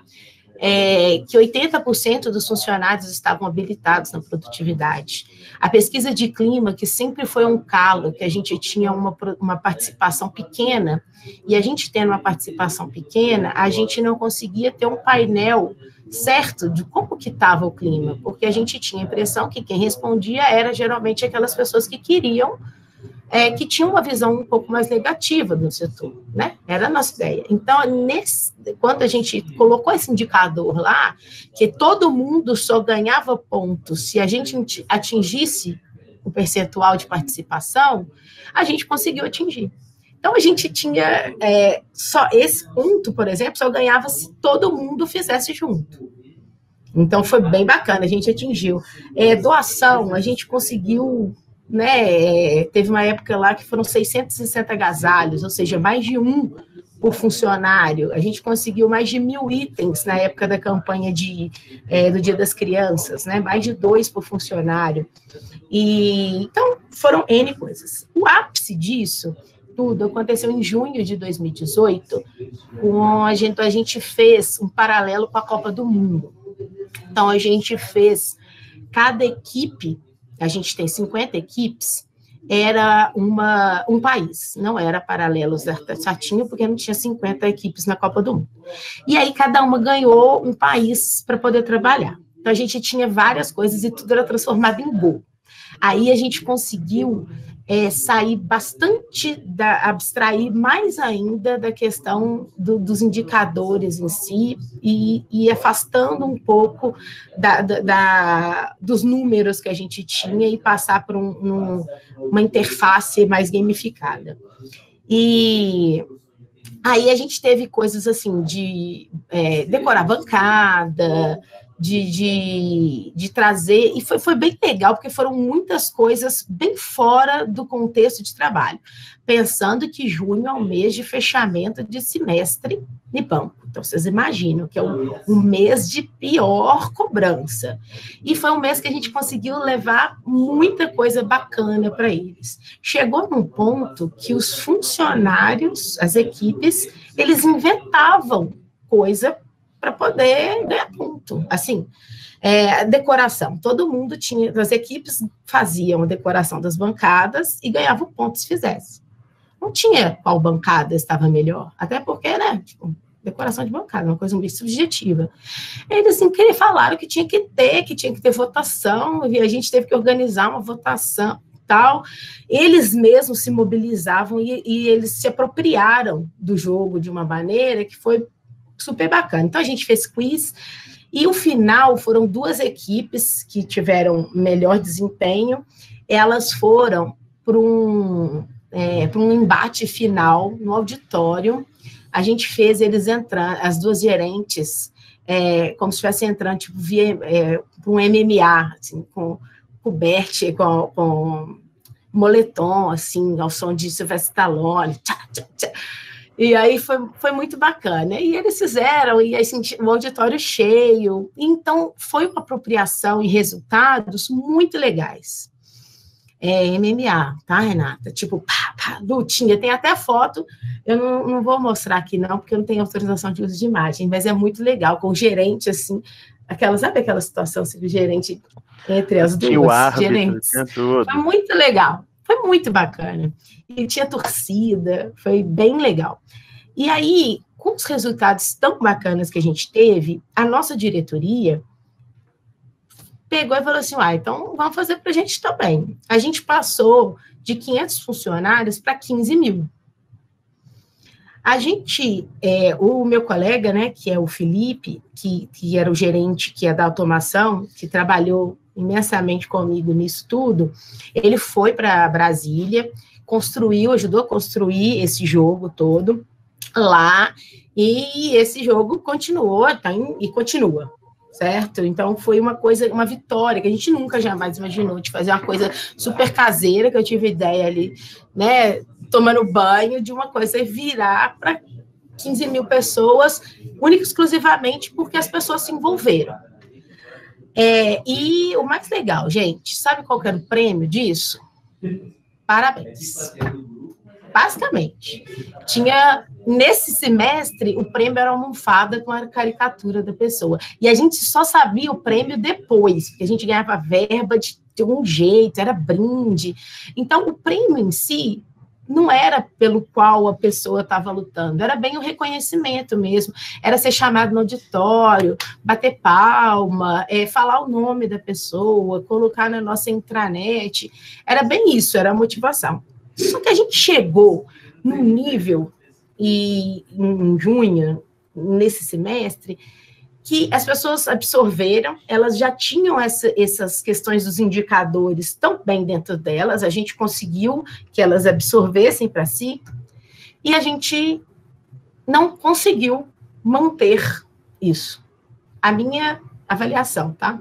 Que 80% dos funcionários estavam habilitados na produtividade. A pesquisa de clima, que sempre foi um calo, que a gente tinha uma participação pequena, e a gente tendo uma participação pequena, a gente não conseguia ter um painel certo de como que estava o clima, porque a gente tinha a impressão que quem respondia era geralmente aquelas pessoas que queriam, que tinham uma visão um pouco mais negativa do setor, né? Era a nossa ideia. Então, quando a gente colocou esse indicador lá, que todo mundo só ganhava pontos se a gente atingisse o percentual de participação, a gente conseguiu atingir. Então, a gente tinha só esse ponto, por exemplo, só ganhava se todo mundo fizesse junto. Então, foi bem bacana, a gente atingiu. Doação, a gente conseguiu, né, teve uma época lá que foram 660 agasalhos, ou seja, mais de um por funcionário. A gente conseguiu mais de 1.000 itens na época da campanha do Dia das Crianças, né, mais de 2 por funcionário. Então, foram N coisas. O ápice disso tudo aconteceu em junho de 2018, quando a gente fez um paralelo com a Copa do Mundo. Então, a gente fez cada equipe, a gente tem 50 equipes, era um país, não era paralelo certinho, porque não tinha 50 equipes na Copa do Mundo. E aí, cada uma ganhou um país para poder trabalhar. Então, a gente tinha várias coisas e tudo era transformado em gol. Aí, a gente conseguiu sair bastante, abstrair mais ainda da questão dos indicadores em si e afastando um pouco dos números que a gente tinha e passar por uma interface mais gamificada. E aí a gente teve coisas assim de decorar bancada, de trazer, e foi bem legal, porque foram muitas coisas bem fora do contexto de trabalho, pensando que junho é um mês de fechamento de semestre de banco. Então, vocês imaginam que é um mês de pior cobrança. E foi um mês que a gente conseguiu levar muita coisa bacana para eles. Chegou num ponto que os funcionários, as equipes, eles inventavam coisa para poder ganhar ponto. Assim, decoração. Todo mundo tinha, as equipes faziam a decoração das bancadas e ganhavam pontos se fizesse. Não tinha qual bancada estava melhor, até porque, né, decoração de bancada, uma coisa muito subjetiva. Eles, assim, falaram que tinha que ter votação, e a gente teve que organizar uma votação, tal. Eles mesmos se mobilizavam e eles se apropriaram do jogo de uma maneira que foi super bacana. Então, a gente fez quiz, e o final foram 2 equipes que tiveram melhor desempenho, elas foram para um embate final no auditório. A gente fez eles entrar, as 2 gerentes, como se estivesse entrando, tipo, para um MMA, assim, com coberta, com moletom, assim, ao som de Sylvester Stallone, tchá, tchá, tchá. E aí foi muito bacana. E eles fizeram, e assim, o auditório cheio. Então, foi uma apropriação e resultados muito legais. MMA, tá, Renata? Tipo, lutinha, tem até foto. Eu não vou mostrar aqui, não, porque eu não tenho autorização de uso de imagem, mas é muito legal, com o gerente, assim, sabe aquela situação, assim, o gerente entre as duas o árbitro, gerentes? tudo. Foi muito legal. Foi muito bacana. E tinha torcida, foi bem legal. E aí, com os resultados tão bacanas que a gente teve, a nossa diretoria pegou e falou assim, então vamos fazer para a gente também. A gente passou de 500 funcionários para 15 mil. A gente, o meu colega, né, que é o Felipe, que era o gerente que é da automação, que trabalhou imensamente comigo nisso tudo, ele foi para Brasília, ajudou a construir esse jogo todo lá, e esse jogo continuou, e continua, certo? Então, foi uma coisa, uma vitória, que a gente nunca jamais imaginou, de fazer uma coisa super caseira, que eu tive ideia ali, né, tomando banho, de uma coisa virar para 15 mil pessoas, única e exclusivamente porque as pessoas se envolveram. E o mais legal, gente, sabe qual que era o prêmio disso? Parabéns. Basicamente. Tinha, nesse semestre, o prêmio era uma almofada com a caricatura da pessoa. E a gente só sabia o prêmio depois, porque a gente ganhava verba de um jeito, era brinde. Então, o prêmio em si não era pelo qual a pessoa estava lutando, era bem o reconhecimento mesmo, era ser chamado no auditório, bater palma, falar o nome da pessoa, colocar na nossa intranet, era bem isso, era a motivação. Só que a gente chegou num nível, em junho, nesse semestre, que as pessoas absorveram, elas já tinham essas questões dos indicadores tão bem dentro delas, a gente conseguiu que elas absorvessem para si, e a gente não conseguiu manter isso. A minha avaliação, tá?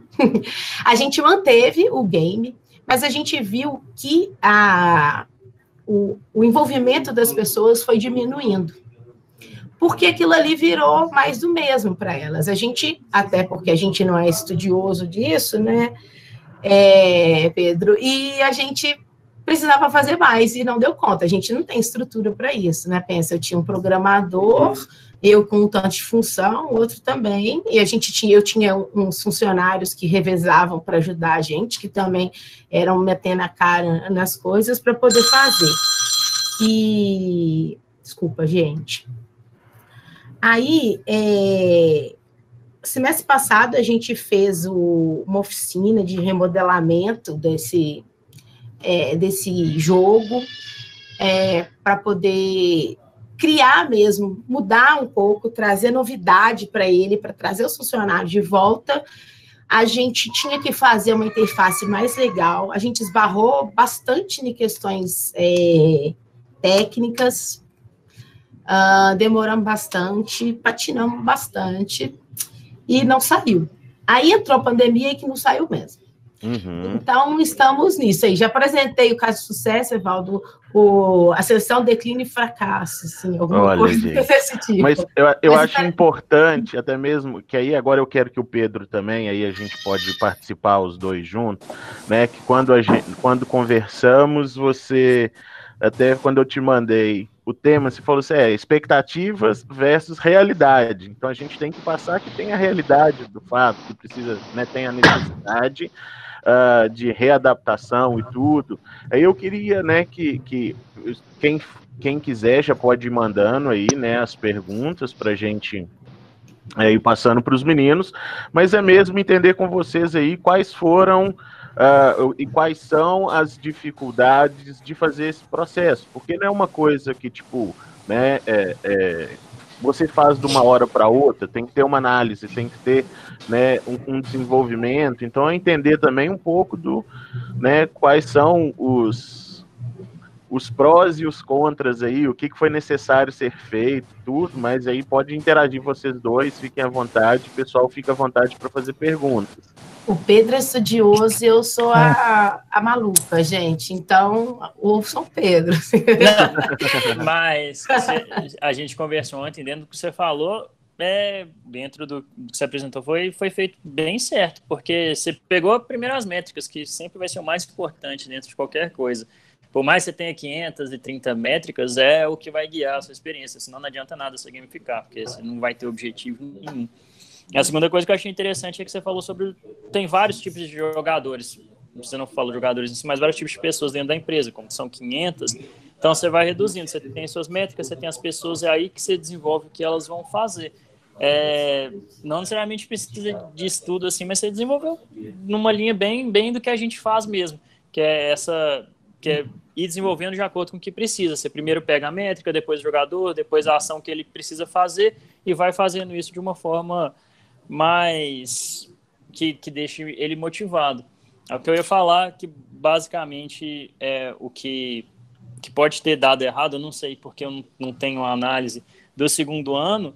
A gente manteve o game, mas a gente viu que o envolvimento das pessoas foi diminuindo. Porque aquilo ali virou mais do mesmo para elas. A gente, até porque a gente não é estudioso disso, né, Pedro? E a gente precisava fazer mais e não deu conta. A gente não tem estrutura para isso, né? Pensa, eu tinha um programador, eu com um tanto de função, outro também, e eu tinha uns funcionários que revezavam para ajudar a gente, que também eram metendo a cara nas coisas para poder fazer. Desculpa, gente. Aí, semestre passado, a gente fez uma oficina de remodelamento desse jogo, para poder criar mesmo, mudar um pouco, trazer novidade para ele, para trazer os funcionários de volta. A gente tinha que fazer uma interface mais legal, a gente esbarrou bastante em questões técnicas, demoramos bastante, patinamos bastante, e não saiu. Aí entrou a pandemia e que não saiu mesmo. Uhum. Então, estamos nisso aí. Já apresentei o caso de sucesso, Evaldo, a sessão declínio e fracasso, assim, alguma coisa desse tipo. Mas eu acho importante, até mesmo, que aí agora eu quero que o Pedro também, aí a gente pode participar os dois juntos, né, que quando conversamos, você, até quando eu te mandei o tema, você falou assim, expectativas versus realidade. Então, a gente tem que passar que tem a realidade do fato, que precisa, né, tem a necessidade de readaptação e tudo. Aí eu queria, né, que quem quiser já pode ir mandando aí, né, as perguntas para a gente ir passando para os meninos, mas é mesmo entender com vocês aí quais foram e quais são as dificuldades de fazer esse processo, porque não é uma coisa que, tipo, né, você faz de uma hora para outra, tem que ter uma análise, tem que ter, né, um desenvolvimento, então é entender também um pouco né, quais são os prós e os contras aí, o que foi necessário ser feito, tudo, mas aí pode interagir vocês dois, fiquem à vontade, o pessoal fica à vontade para fazer perguntas. O Pedro é estudioso e eu sou a maluca, gente, então ouçam o Pedro. Não, mas a gente conversou ontem, dentro do que você falou, dentro do que você apresentou, foi feito bem certo, porque você pegou as primeiras métricas, que sempre vai ser o mais importante dentro de qualquer coisa. Por mais que você tenha 530 métricas, é o que vai guiar a sua experiência, senão não adianta nada você gamificar, porque você não vai ter objetivo nenhum. E a segunda coisa que eu achei interessante é que você falou sobre... Tem vários tipos de jogadores, você não falou jogadores em si, mas vários tipos de pessoas dentro da empresa, como são 500, então você vai reduzindo, você tem suas métricas, você tem as pessoas, é aí que você desenvolve o que elas vão fazer. Não necessariamente precisa de estudo assim, mas você desenvolveu numa linha bem do que a gente faz mesmo, que é ir desenvolvendo de acordo com o que precisa. Você primeiro pega a métrica, depois o jogador, depois a ação que ele precisa fazer e vai fazendo isso de uma forma mais que deixe ele motivado. O que eu ia falar que basicamente o que pode ter dado errado, eu não sei porque eu não tenho a análise do segundo ano,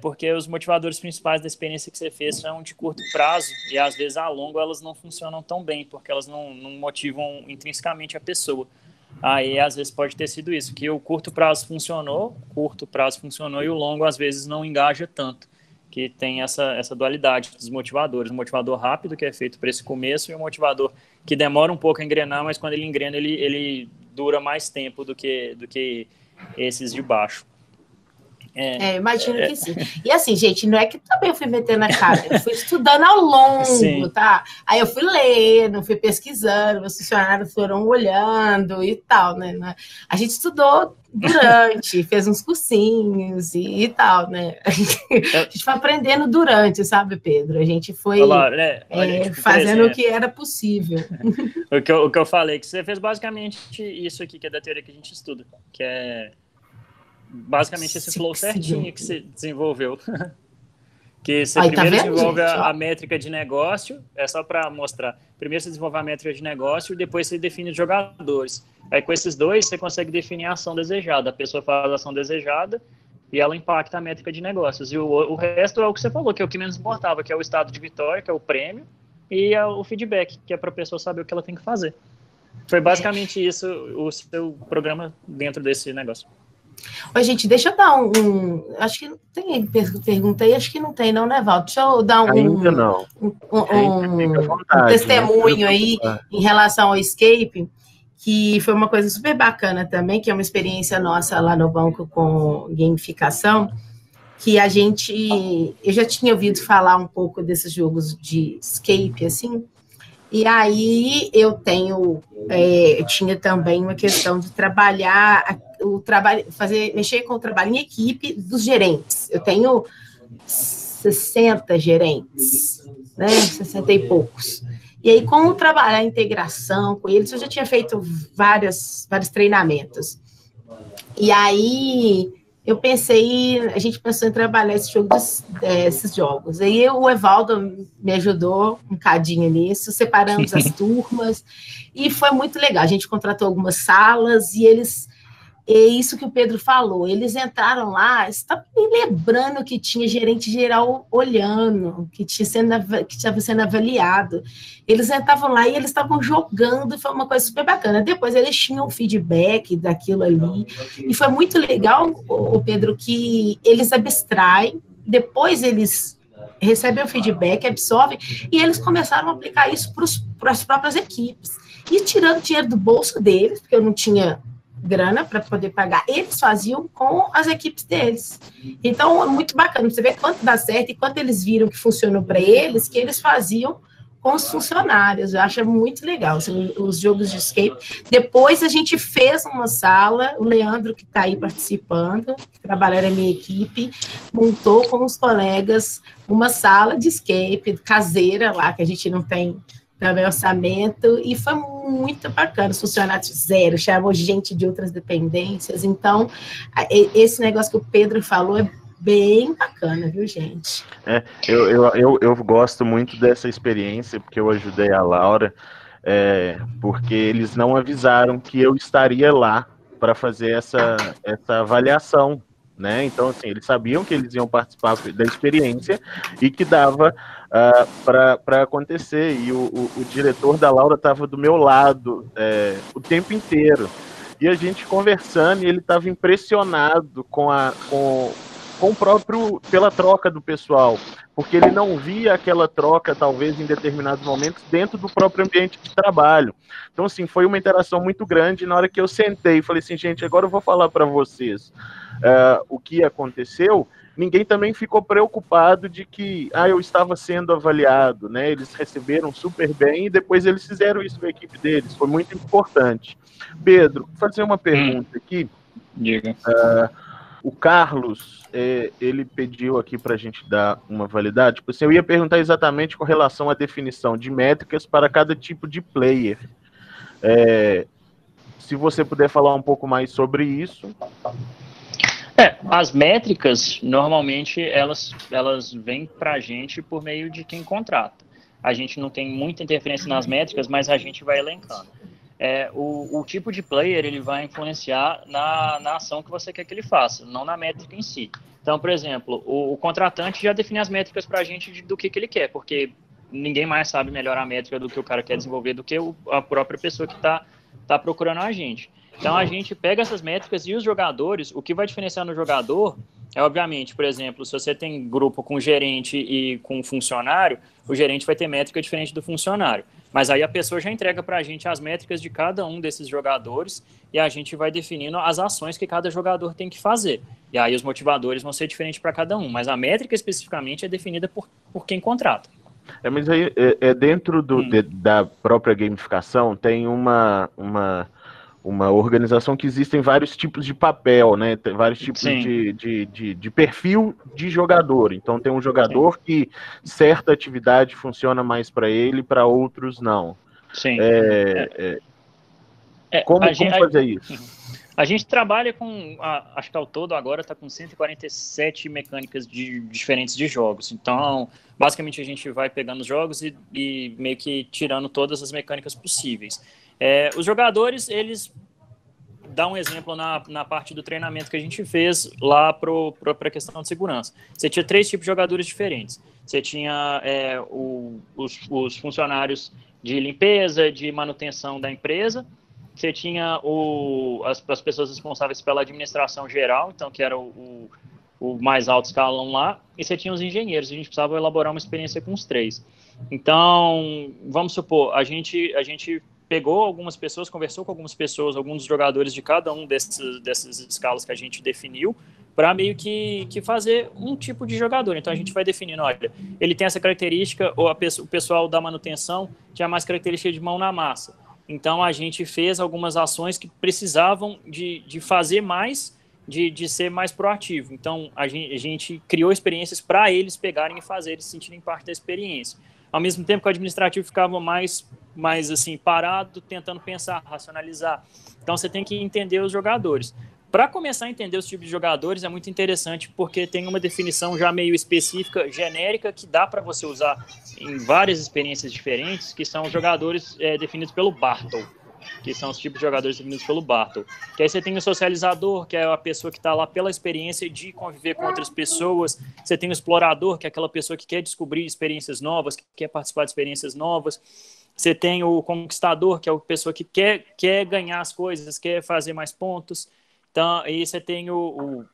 porque os motivadores principais da experiência que você fez são de curto prazo e às vezes a longo elas não funcionam tão bem, porque elas não motivam intrinsecamente a pessoa. Aí às vezes pode ter sido isso, que o curto prazo funcionou e o longo às vezes não engaja tanto, que tem essa dualidade dos motivadores, o motivador rápido que é feito para esse começo e o motivador que demora um pouco a engrenar, mas quando ele engrena ele dura mais tempo do que esses de baixo. Imagino que sim. E assim, gente, não é que também eu fui metendo a cara, eu fui estudando ao longo, sim, tá? Aí eu fui lendo, fui pesquisando, meus funcionários foram olhando e tal, né? A gente estudou durante, fez uns cursinhos e tal, né? A gente foi aprendendo durante, sabe, Pedro? A gente foi tipo, fazendo o que era possível. O que eu falei, que você fez basicamente isso aqui, que é da teoria que a gente estuda, que é basicamente esse flow certinho que você desenvolveu. Que você primeiro desenvolve a métrica de negócio, é só para mostrar. Primeiro você desenvolve a métrica de negócio e depois você define os jogadores. Aí com esses dois você consegue definir a ação desejada. A pessoa faz a ação desejada e ela impacta a métrica de negócios. E o resto é o que você falou, que é o que menos importava, que é o estado de vitória, que é o prêmio, e o feedback, que é para a pessoa saber o que ela tem que fazer. Foi basicamente isso o seu programa dentro desse negócio. Oi, gente, deixa eu dar acho que tem pergunta aí, acho que não tem, não, né, Valdo? Deixa eu dar um testemunho aí em relação ao Escape, que foi uma coisa super bacana também, que é uma experiência nossa lá no banco com gamificação, que eu já tinha ouvido falar um pouco desses jogos de Escape, assim, e aí eu tinha também uma questão de trabalhar mexer com o trabalho em equipe dos gerentes. Eu tenho 60 gerentes, né? 60 e poucos. E aí, como trabalhar a integração com eles, eu já tinha feito vários treinamentos. E aí a gente pensou em trabalhar esses jogos. Aí o Evaldo me ajudou um cadinho nisso, separamos as turmas, e foi muito legal. A gente contratou algumas salas, e é isso que o Pedro falou, eles entraram lá, estava me lembrando que tinha gerente geral olhando, que estava sendo avaliado. Eles entravam lá e eles estavam jogando, foi uma coisa super bacana. Depois eles tinham feedback daquilo ali, e foi muito legal, o Pedro, que eles abstraem, depois eles recebem o feedback, absorvem, e eles começaram a aplicar isso para as próprias equipes. E tirando dinheiro do bolso deles, porque eu não tinha grana para poder pagar, eles faziam com as equipes deles. Então, é muito bacana, você vê quanto dá certo e quanto eles viram que funcionou para eles, que eles faziam com os funcionários. Eu acho muito legal, assim, os jogos de Escape. Depois a gente fez uma sala, o Leandro, que está aí participando, que trabalha na minha equipe, montou com os colegas uma sala de Escape caseira lá, que a gente não tem também orçamento, e foi muito bacana. Os funcionários zero, chamou gente de outras dependências. Então, esse negócio que o Pedro falou é bem bacana, viu, gente? Eu gosto muito dessa experiência, porque eu ajudei a Laura, porque eles não avisaram que eu estaria lá para fazer essa avaliação, né? Então, assim, eles sabiam que eles iam participar da experiência e que dava para acontecer. E o diretor da Laura estava do meu lado o tempo inteiro. E a gente conversando, e ele estava impressionado pela troca do pessoal, porque ele não via aquela troca, talvez, em determinados momentos, dentro do próprio ambiente de trabalho. Então, assim, foi uma interação muito grande. Na hora que eu sentei, falei assim, gente, agora eu vou falar para vocês o que aconteceu. Ninguém também ficou preocupado de que eu estava sendo avaliado, né? Eles receberam super bem e depois eles fizeram isso com a equipe deles. Foi muito importante. Pedro, vou fazer uma pergunta aqui. Diga. O Carlos, ele pediu aqui para a gente dar uma validade. Tipo assim, eu ia perguntar exatamente com relação à definição de métricas para cada tipo de player. Se você puder falar um pouco mais sobre isso. As métricas, normalmente, elas vêm para a gente por meio de quem contrata. A gente não tem muita interferência nas métricas, mas a gente vai elencando. O tipo de player, ele vai influenciar na ação que você quer que ele faça, não na métrica em si. Então, por exemplo, o contratante já define as métricas para a gente do que ele quer, porque ninguém mais sabe melhor a métrica do que o cara quer desenvolver do que a própria pessoa que está procurando a gente. Então, a gente pega essas métricas e os jogadores, o que vai diferenciar no jogador é, obviamente, por exemplo, se você tem grupo com gerente e com funcionário, o gerente vai ter métrica diferente do funcionário. Mas aí a pessoa já entrega para a gente as métricas de cada um desses jogadores e a gente vai definindo as ações que cada jogador tem que fazer. E aí os motivadores vão ser diferentes para cada um, mas a métrica especificamente é definida por quem contrata. Mas aí, dentro da própria gamificação, tem uma organização que existem vários tipos de papel, né? Tem vários tipos de perfil de jogador. Então tem um jogador que certa atividade funciona mais para ele, para outros não. Sim. Como fazer isso? A gente trabalha com, acho que ao todo agora está com 147 mecânicas diferentes de jogos. Então, basicamente a gente vai pegando os jogos e meio que tirando todas as mecânicas possíveis. Os jogadores, eles dão um exemplo na parte do treinamento que a gente fez lá para a questão de segurança. Você tinha 3 tipos de jogadores diferentes. Você tinha os funcionários de limpeza, de manutenção da empresa. Você tinha as pessoas responsáveis pela administração geral, então que era o mais alto escalão lá, e você tinha os engenheiros. A gente precisava elaborar uma experiência com os 3. Então, vamos supor, a gente pegou algumas pessoas, conversou com algumas pessoas, alguns dos jogadores de cada um dessas escalas que a gente definiu, para meio que fazer um tipo de jogador. Então a gente vai definindo, olha, ele tem essa característica, ou o pessoal da manutenção tinha mais característica de mão na massa. Então a gente fez algumas ações que precisavam de fazer mais, de ser mais proativo. Então a gente criou experiências para eles pegarem e fazerem, se sentirem parte da experiência. Ao mesmo tempo que o administrativo ficava mais assim, parado, tentando pensar, racionalizar. Então você tem que entender os jogadores. Para começar a entender os tipos de jogadores é muito interessante, porque tem uma definição já meio específica, genérica, que dá para você usar em várias experiências diferentes, que são os jogadores definidos pelo Bartle, que são os tipos de jogadores definidos pelo Bartle. Que aí você tem o socializador, que é a pessoa que está lá pela experiência de conviver com outras pessoas. Você tem o explorador, que é aquela pessoa que quer descobrir experiências novas, que quer participar de experiências novas. Você tem o conquistador, que é a pessoa que quer ganhar as coisas, quer fazer mais pontos. Então, aí você tem o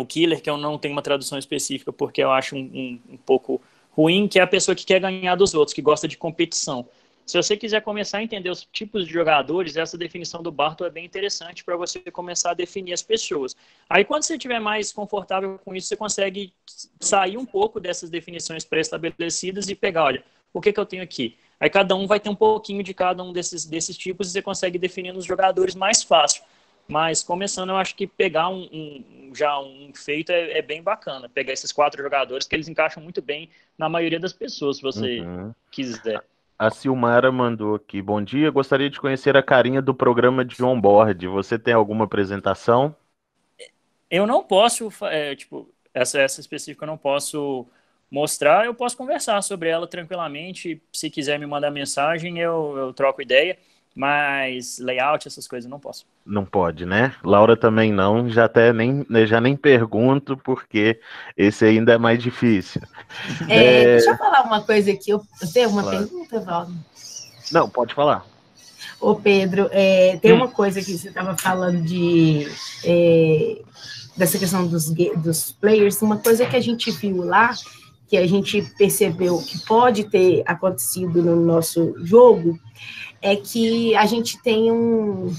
killer, que eu não tenho uma tradução específica, porque eu acho um pouco ruim, que é a pessoa que quer ganhar dos outros, que gosta de competição. Se você quiser começar a entender os tipos de jogadores, essa definição do Bartle é bem interessante para você começar a definir as pessoas. Aí, quando você estiver mais confortável com isso, você consegue sair um pouco dessas definições pré-estabelecidas e pegar, olha, o que eu tenho aqui? Aí cada um vai ter um pouquinho de cada um desses tipos e você consegue definir nos jogadores mais fácil. Mas começando, eu acho que pegar já um feito é bem bacana. Pegar esses 4 jogadores, que eles encaixam muito bem na maioria das pessoas, se você quiser. A Silmara mandou aqui, bom dia, gostaria de conhecer a carinha do programa de onboard. Você tem alguma apresentação? Eu não posso, essa específica eu não posso mostrar, eu posso conversar sobre ela tranquilamente. Se quiser me mandar mensagem, eu troco ideia. Mas layout, essas coisas, eu não posso. Não pode, né? Laura também não, já nem pergunto, porque esse ainda é mais difícil. Deixa eu falar uma coisa aqui. Eu tenho uma pergunta, Valdo? Não, pode falar. Ô, Pedro, tem uma coisa que você estava falando dessa questão dos players, uma coisa que a gente viu lá, que a gente percebeu que pode ter acontecido no nosso jogo, é que a gente tem uma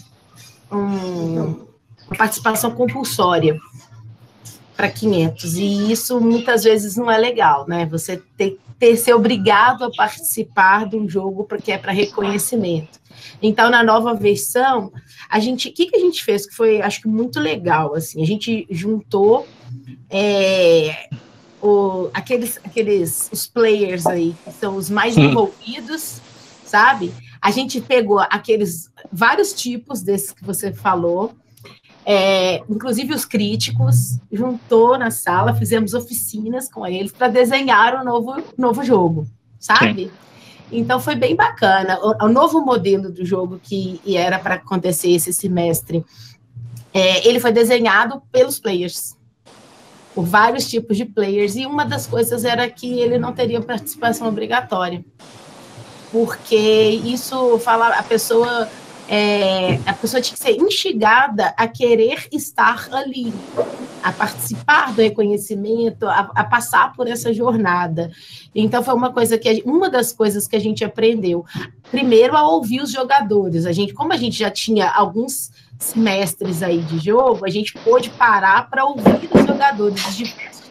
participação compulsória para 500, e isso muitas vezes não é legal, né? Você ser obrigado a participar de um jogo porque é para reconhecimento. Então, na nova versão, o que a gente fez, que foi, acho que muito legal, assim, a gente juntou os players aí, que são os mais envolvidos, sabe? A gente pegou aqueles vários tipos desses que você falou, inclusive os críticos, juntou na sala, fizemos oficinas com eles para desenhar o novo jogo, sabe? Sim. Então foi bem bacana. O novo modelo do jogo que era para acontecer esse semestre, ele foi desenhado pelos players. por vários tipos de players, e uma das coisas era que ele não teria participação obrigatória, porque isso fala, a pessoa tinha que ser instigada a querer estar ali, a participar do reconhecimento, a passar por essa jornada. Então, foi uma das coisas que a gente aprendeu. Primeiro, a ouvir os jogadores. Como a gente já tinha alguns semestres aí de jogo, a gente pôde parar para ouvir os jogadores diversos,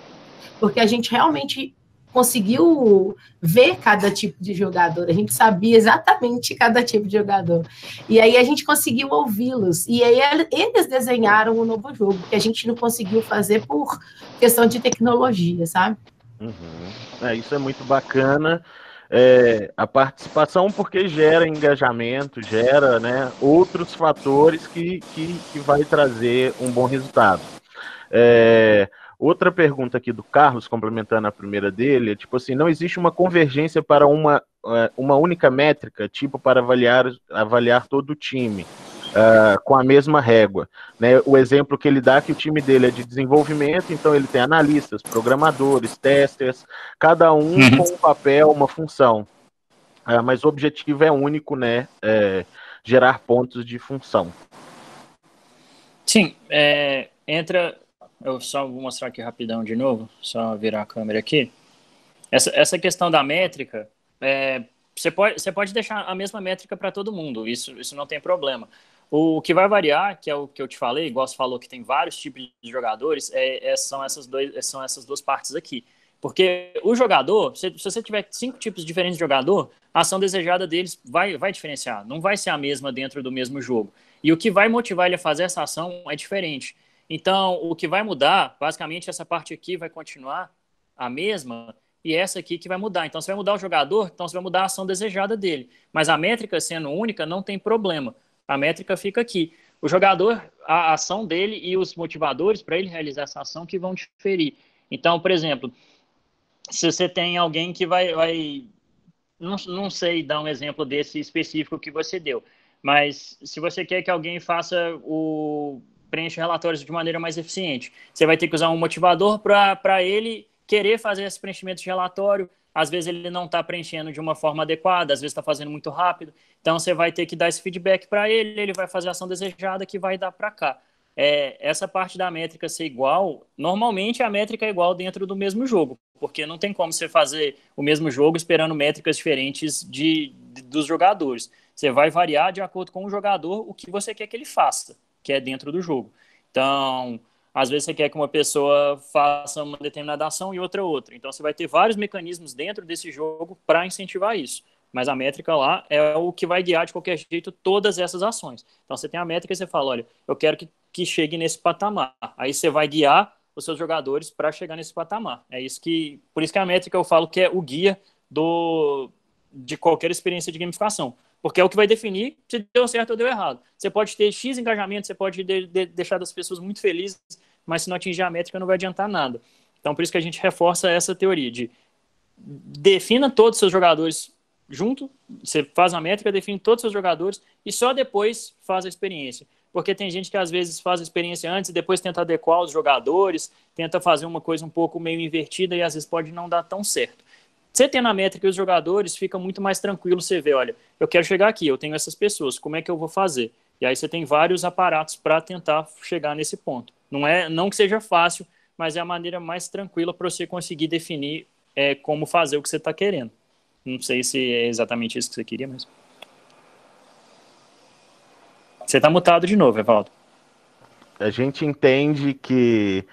porque a gente realmente conseguiu ver cada tipo de jogador, a gente sabia exatamente cada tipo de jogador, e aí a gente conseguiu ouvi-los, e aí eles desenharam o novo jogo, que a gente não conseguiu fazer por questão de tecnologia, sabe? Isso é muito bacana, a participação, porque gera engajamento, gera, né, outros fatores que vai trazer um bom resultado. Outra pergunta aqui do Carlos, complementando a primeira dele, é tipo assim, não existe uma convergência para uma única métrica, tipo para avaliar todo o time, com a mesma régua, né? O exemplo que ele dá é que o time dele é de desenvolvimento, então ele tem analistas, programadores, testers, cada um com um papel, uma função, mas o objetivo é único, né? Gerar pontos de função. Sim, eu só vou mostrar aqui rapidão de novo, só virar a câmera aqui. Essa questão da métrica, você pode deixar a mesma métrica para todo mundo, isso não tem problema. O que vai variar, que é o que eu te falei, igual você falou que tem vários tipos de jogadores, são essas duas partes aqui. Porque o jogador, se você tiver 5 tipos diferentes de jogador, a ação desejada deles vai diferenciar, não vai ser a mesma dentro do mesmo jogo. E o que vai motivar ele a fazer essa ação é diferente. Então, o que vai mudar, basicamente, essa parte aqui vai continuar a mesma e essa aqui que vai mudar. Então, você vai mudar o jogador, então você vai mudar a ação desejada dele. Mas a métrica sendo única, não tem problema. A métrica fica aqui. O jogador, a ação dele e os motivadores para ele realizar essa ação que vão diferir. Então, por exemplo, se você tem alguém que não sei dar um exemplo desse específico que você deu, mas se você quer que alguém preencha relatórios de maneira mais eficiente, você vai ter que usar um motivador para ele querer fazer esse preenchimento de relatório. Às vezes ele não está preenchendo de uma forma adequada, às vezes está fazendo muito rápido, então você vai ter que dar esse feedback para ele vai fazer a ação desejada que vai dar para cá. Essa parte da métrica ser igual, normalmente a métrica é igual dentro do mesmo jogo, porque não tem como você fazer o mesmo jogo esperando métricas diferentes dos jogadores. Você vai variar de acordo com o jogador o que você quer que ele faça, que é dentro do jogo. Então, às vezes você quer que uma pessoa faça uma determinada ação e outra. Então, você vai ter vários mecanismos dentro desse jogo para incentivar isso. Mas a métrica lá é o que vai guiar de qualquer jeito todas essas ações. Então, você tem a métrica e você fala, olha, eu quero que chegue nesse patamar. Aí você vai guiar os seus jogadores para chegar nesse patamar. Por isso que a métrica eu falo que é o guia de qualquer experiência de gamificação. Porque é o que vai definir se deu certo ou deu errado. Você pode ter X engajamento, você pode deixar as pessoas muito felizes, mas se não atingir a métrica não vai adiantar nada. Então, por isso que a gente reforça essa teoria de defina todos os seus jogadores junto, você faz a métrica, define todos os seus jogadores e só depois faz a experiência. Porque tem gente que às vezes faz a experiência antes e depois tenta adequar os jogadores, tenta fazer uma coisa um pouco meio invertida e às vezes pode não dar tão certo. Você tendo a métrica e os jogadores, fica muito mais tranquilo você ver, olha, eu quero chegar aqui, eu tenho essas pessoas, como é que eu vou fazer? E aí você tem vários aparatos para tentar chegar nesse ponto. Não que seja fácil, mas é a maneira mais tranquila para você conseguir definir como fazer o que você está querendo. Não sei se é exatamente isso que você queria, mas... Você está mutado de novo, Evaldo. A gente entende que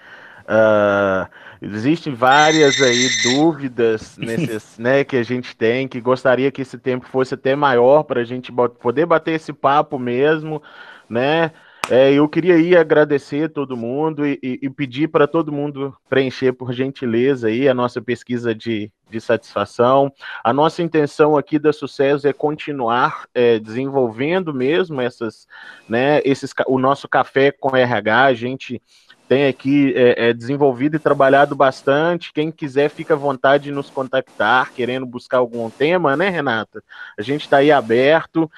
existem várias aí dúvidas né, que a gente tem, que gostaria que esse tempo fosse até maior para a gente poder bater esse papo mesmo, né? Eu queria agradecer todo mundo e pedir para todo mundo preencher, por gentileza, aí a nossa pesquisa de satisfação. A nossa intenção aqui da Sucesso é continuar desenvolvendo mesmo o nosso café com RH. A gente tem aqui desenvolvido e trabalhado bastante. Quem quiser, fica à vontade de nos contactar, querendo buscar algum tema, né, Renata? A gente está aí aberto.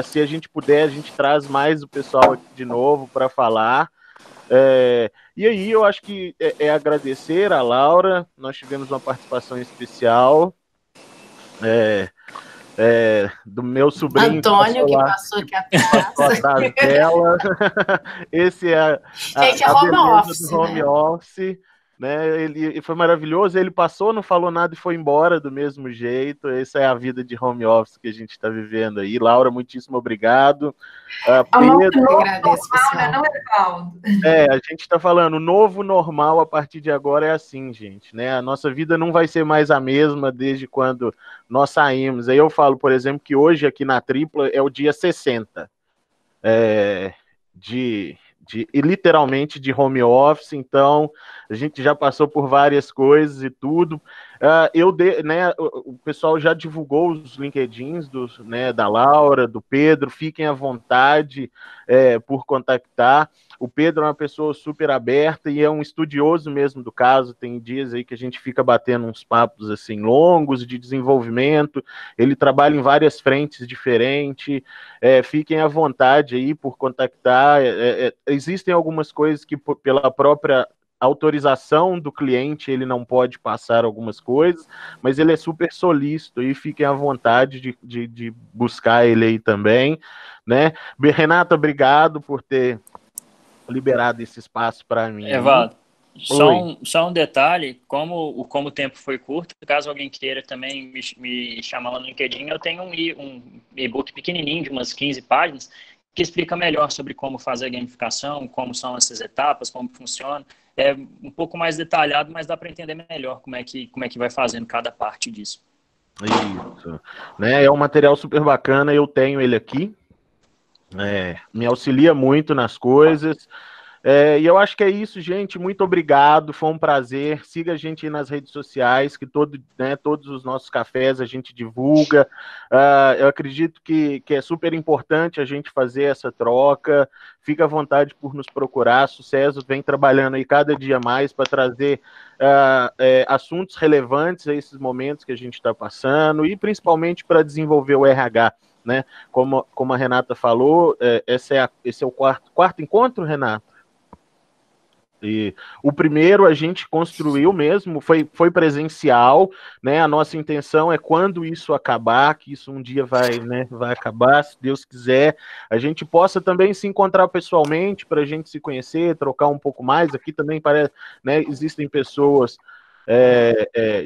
Se a gente puder, a gente traz mais o pessoal aqui de novo para falar. E aí eu acho que é agradecer a Laura, nós tivemos uma participação especial do meu sobrinho Antônio, que passou aqui atrás dela. Esse é a home beleza office, do home office. Né? Ele foi maravilhoso, ele passou, não falou nada e foi embora do mesmo jeito. Essa é a vida de home office que a gente está vivendo aí. Laura, muitíssimo obrigado. Pedro, eu agradeço, pessoal. Não é Valdo. A gente está falando, o novo normal a partir de agora é assim, gente, né? A nossa vida não vai ser mais a mesma desde quando nós saímos. Aí eu falo, por exemplo, que hoje aqui na Tripla é o dia 60 literalmente de home office, então a gente já passou por várias coisas e tudo. O pessoal já divulgou os LinkedIns da Laura, do Pedro, fiquem à vontade por contactar. O Pedro é uma pessoa super aberta e é um estudioso mesmo do caso. Tem dias aí que a gente fica batendo uns papos assim longos de desenvolvimento. Ele trabalha em várias frentes diferentes. Fiquem à vontade aí por contactar. Existem algumas coisas que pela própria autorização do cliente ele não pode passar algumas coisas, mas ele é super solícito e fiquem à vontade de buscar ele aí também, né? Renata, obrigado por ter liberado esse espaço para mim. Evandro, só um detalhe, como o tempo foi curto, caso alguém queira também me chamar lá no LinkedIn, eu tenho um e-book pequenininho de umas 15 páginas que explica melhor sobre como fazer a gamificação, como são essas etapas, como funciona. É um pouco mais detalhado, mas dá para entender melhor como é que vai fazendo cada parte disso. Isso. Né? É um material super bacana, eu tenho ele aqui. Me auxilia muito nas coisas. E eu acho que é isso, gente. Muito obrigado, foi um prazer. Siga a gente aí nas redes sociais, que todos os nossos cafés a gente divulga. Eu acredito que é super importante a gente fazer essa troca. Fica à vontade por nos procurar. Sucesso vem trabalhando aí cada dia mais para trazer assuntos relevantes a esses momentos que a gente está passando e principalmente para desenvolver o RH. Né? Como a Renata falou, esse é o quarto encontro, Renata? E o primeiro a gente construiu mesmo, foi presencial, né? A nossa intenção é quando isso acabar, que isso um dia vai acabar, se Deus quiser, a gente possa também se encontrar pessoalmente para a gente se conhecer, trocar um pouco mais. Aqui também parece, né? Existem pessoas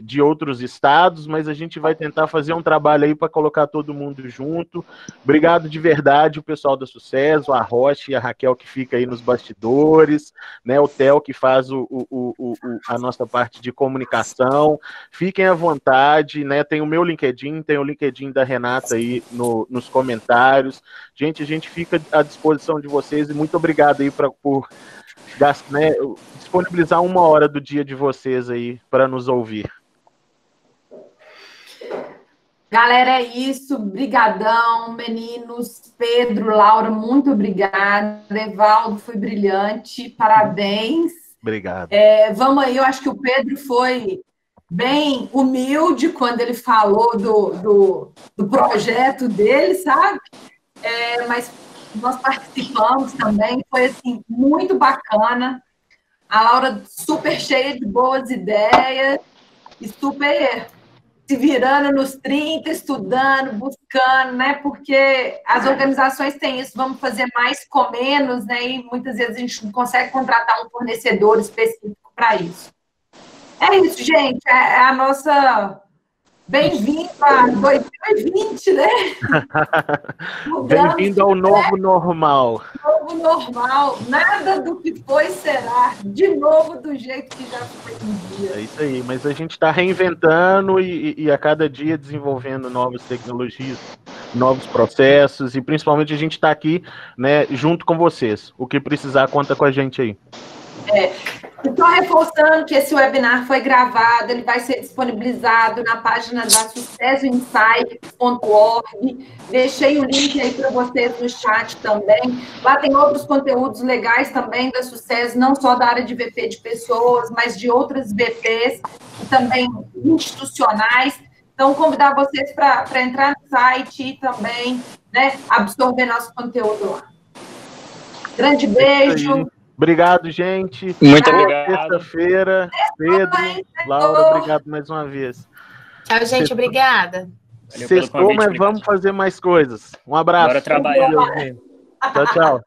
de outros estados, mas a gente vai tentar fazer um trabalho aí para colocar todo mundo junto. Obrigado de verdade o pessoal da Sucesso, a Rocha e a Raquel que fica aí nos bastidores, né, o Theo que faz a nossa parte de comunicação. Fiquem à vontade, né, tem o meu LinkedIn, tem o LinkedIn da Renata aí nos comentários. Gente, a gente fica à disposição de vocês e muito obrigado aí por disponibilizar 1 hora do dia de vocês aí para nos ouvir. Galera, é isso. Brigadão, meninos. Pedro, Laura, muito obrigada. Evaldo, foi brilhante. Parabéns. Obrigado. Vamos aí, eu acho que o Pedro foi bem humilde quando ele falou do projeto dele, sabe? Mas nós participamos também, foi assim, muito bacana. A Laura super cheia de boas ideias e super se virando nos 30, estudando, buscando, né? Porque as organizações têm isso, vamos fazer mais com menos, né? E muitas vezes a gente não consegue contratar um fornecedor específico para isso. É isso, gente. É a nossa... Bem-vindo a 2020, né? Bem-vindo ao novo normal. Novo normal. Nada do que foi será. De novo do jeito que já foi um dia. É isso aí. Mas a gente está reinventando e a cada dia desenvolvendo novas tecnologias, novos processos e principalmente a gente está aqui, né, junto com vocês. O que precisar, conta com a gente aí. Estou reforçando que esse webinar foi gravado, ele vai ser disponibilizado na página da sucessoinsight.org. Deixei o link aí para vocês no chat também. Lá tem outros conteúdos legais também da Sucesso, não só da área de VP de pessoas, mas de outras VPs e também institucionais. Então, convidar vocês para entrar no site e também, né, absorver nosso conteúdo lá. Grande beijo. Obrigado, gente. Muito Boa obrigado. Terça-feira. Pedro, Laura, obrigado mais uma vez. Tchau, gente. Obrigada. Valeu pelo Sextou, convite, mas obrigado. vamos fazer mais coisas. Um abraço. Bora trabalhar. Tchau, tchau.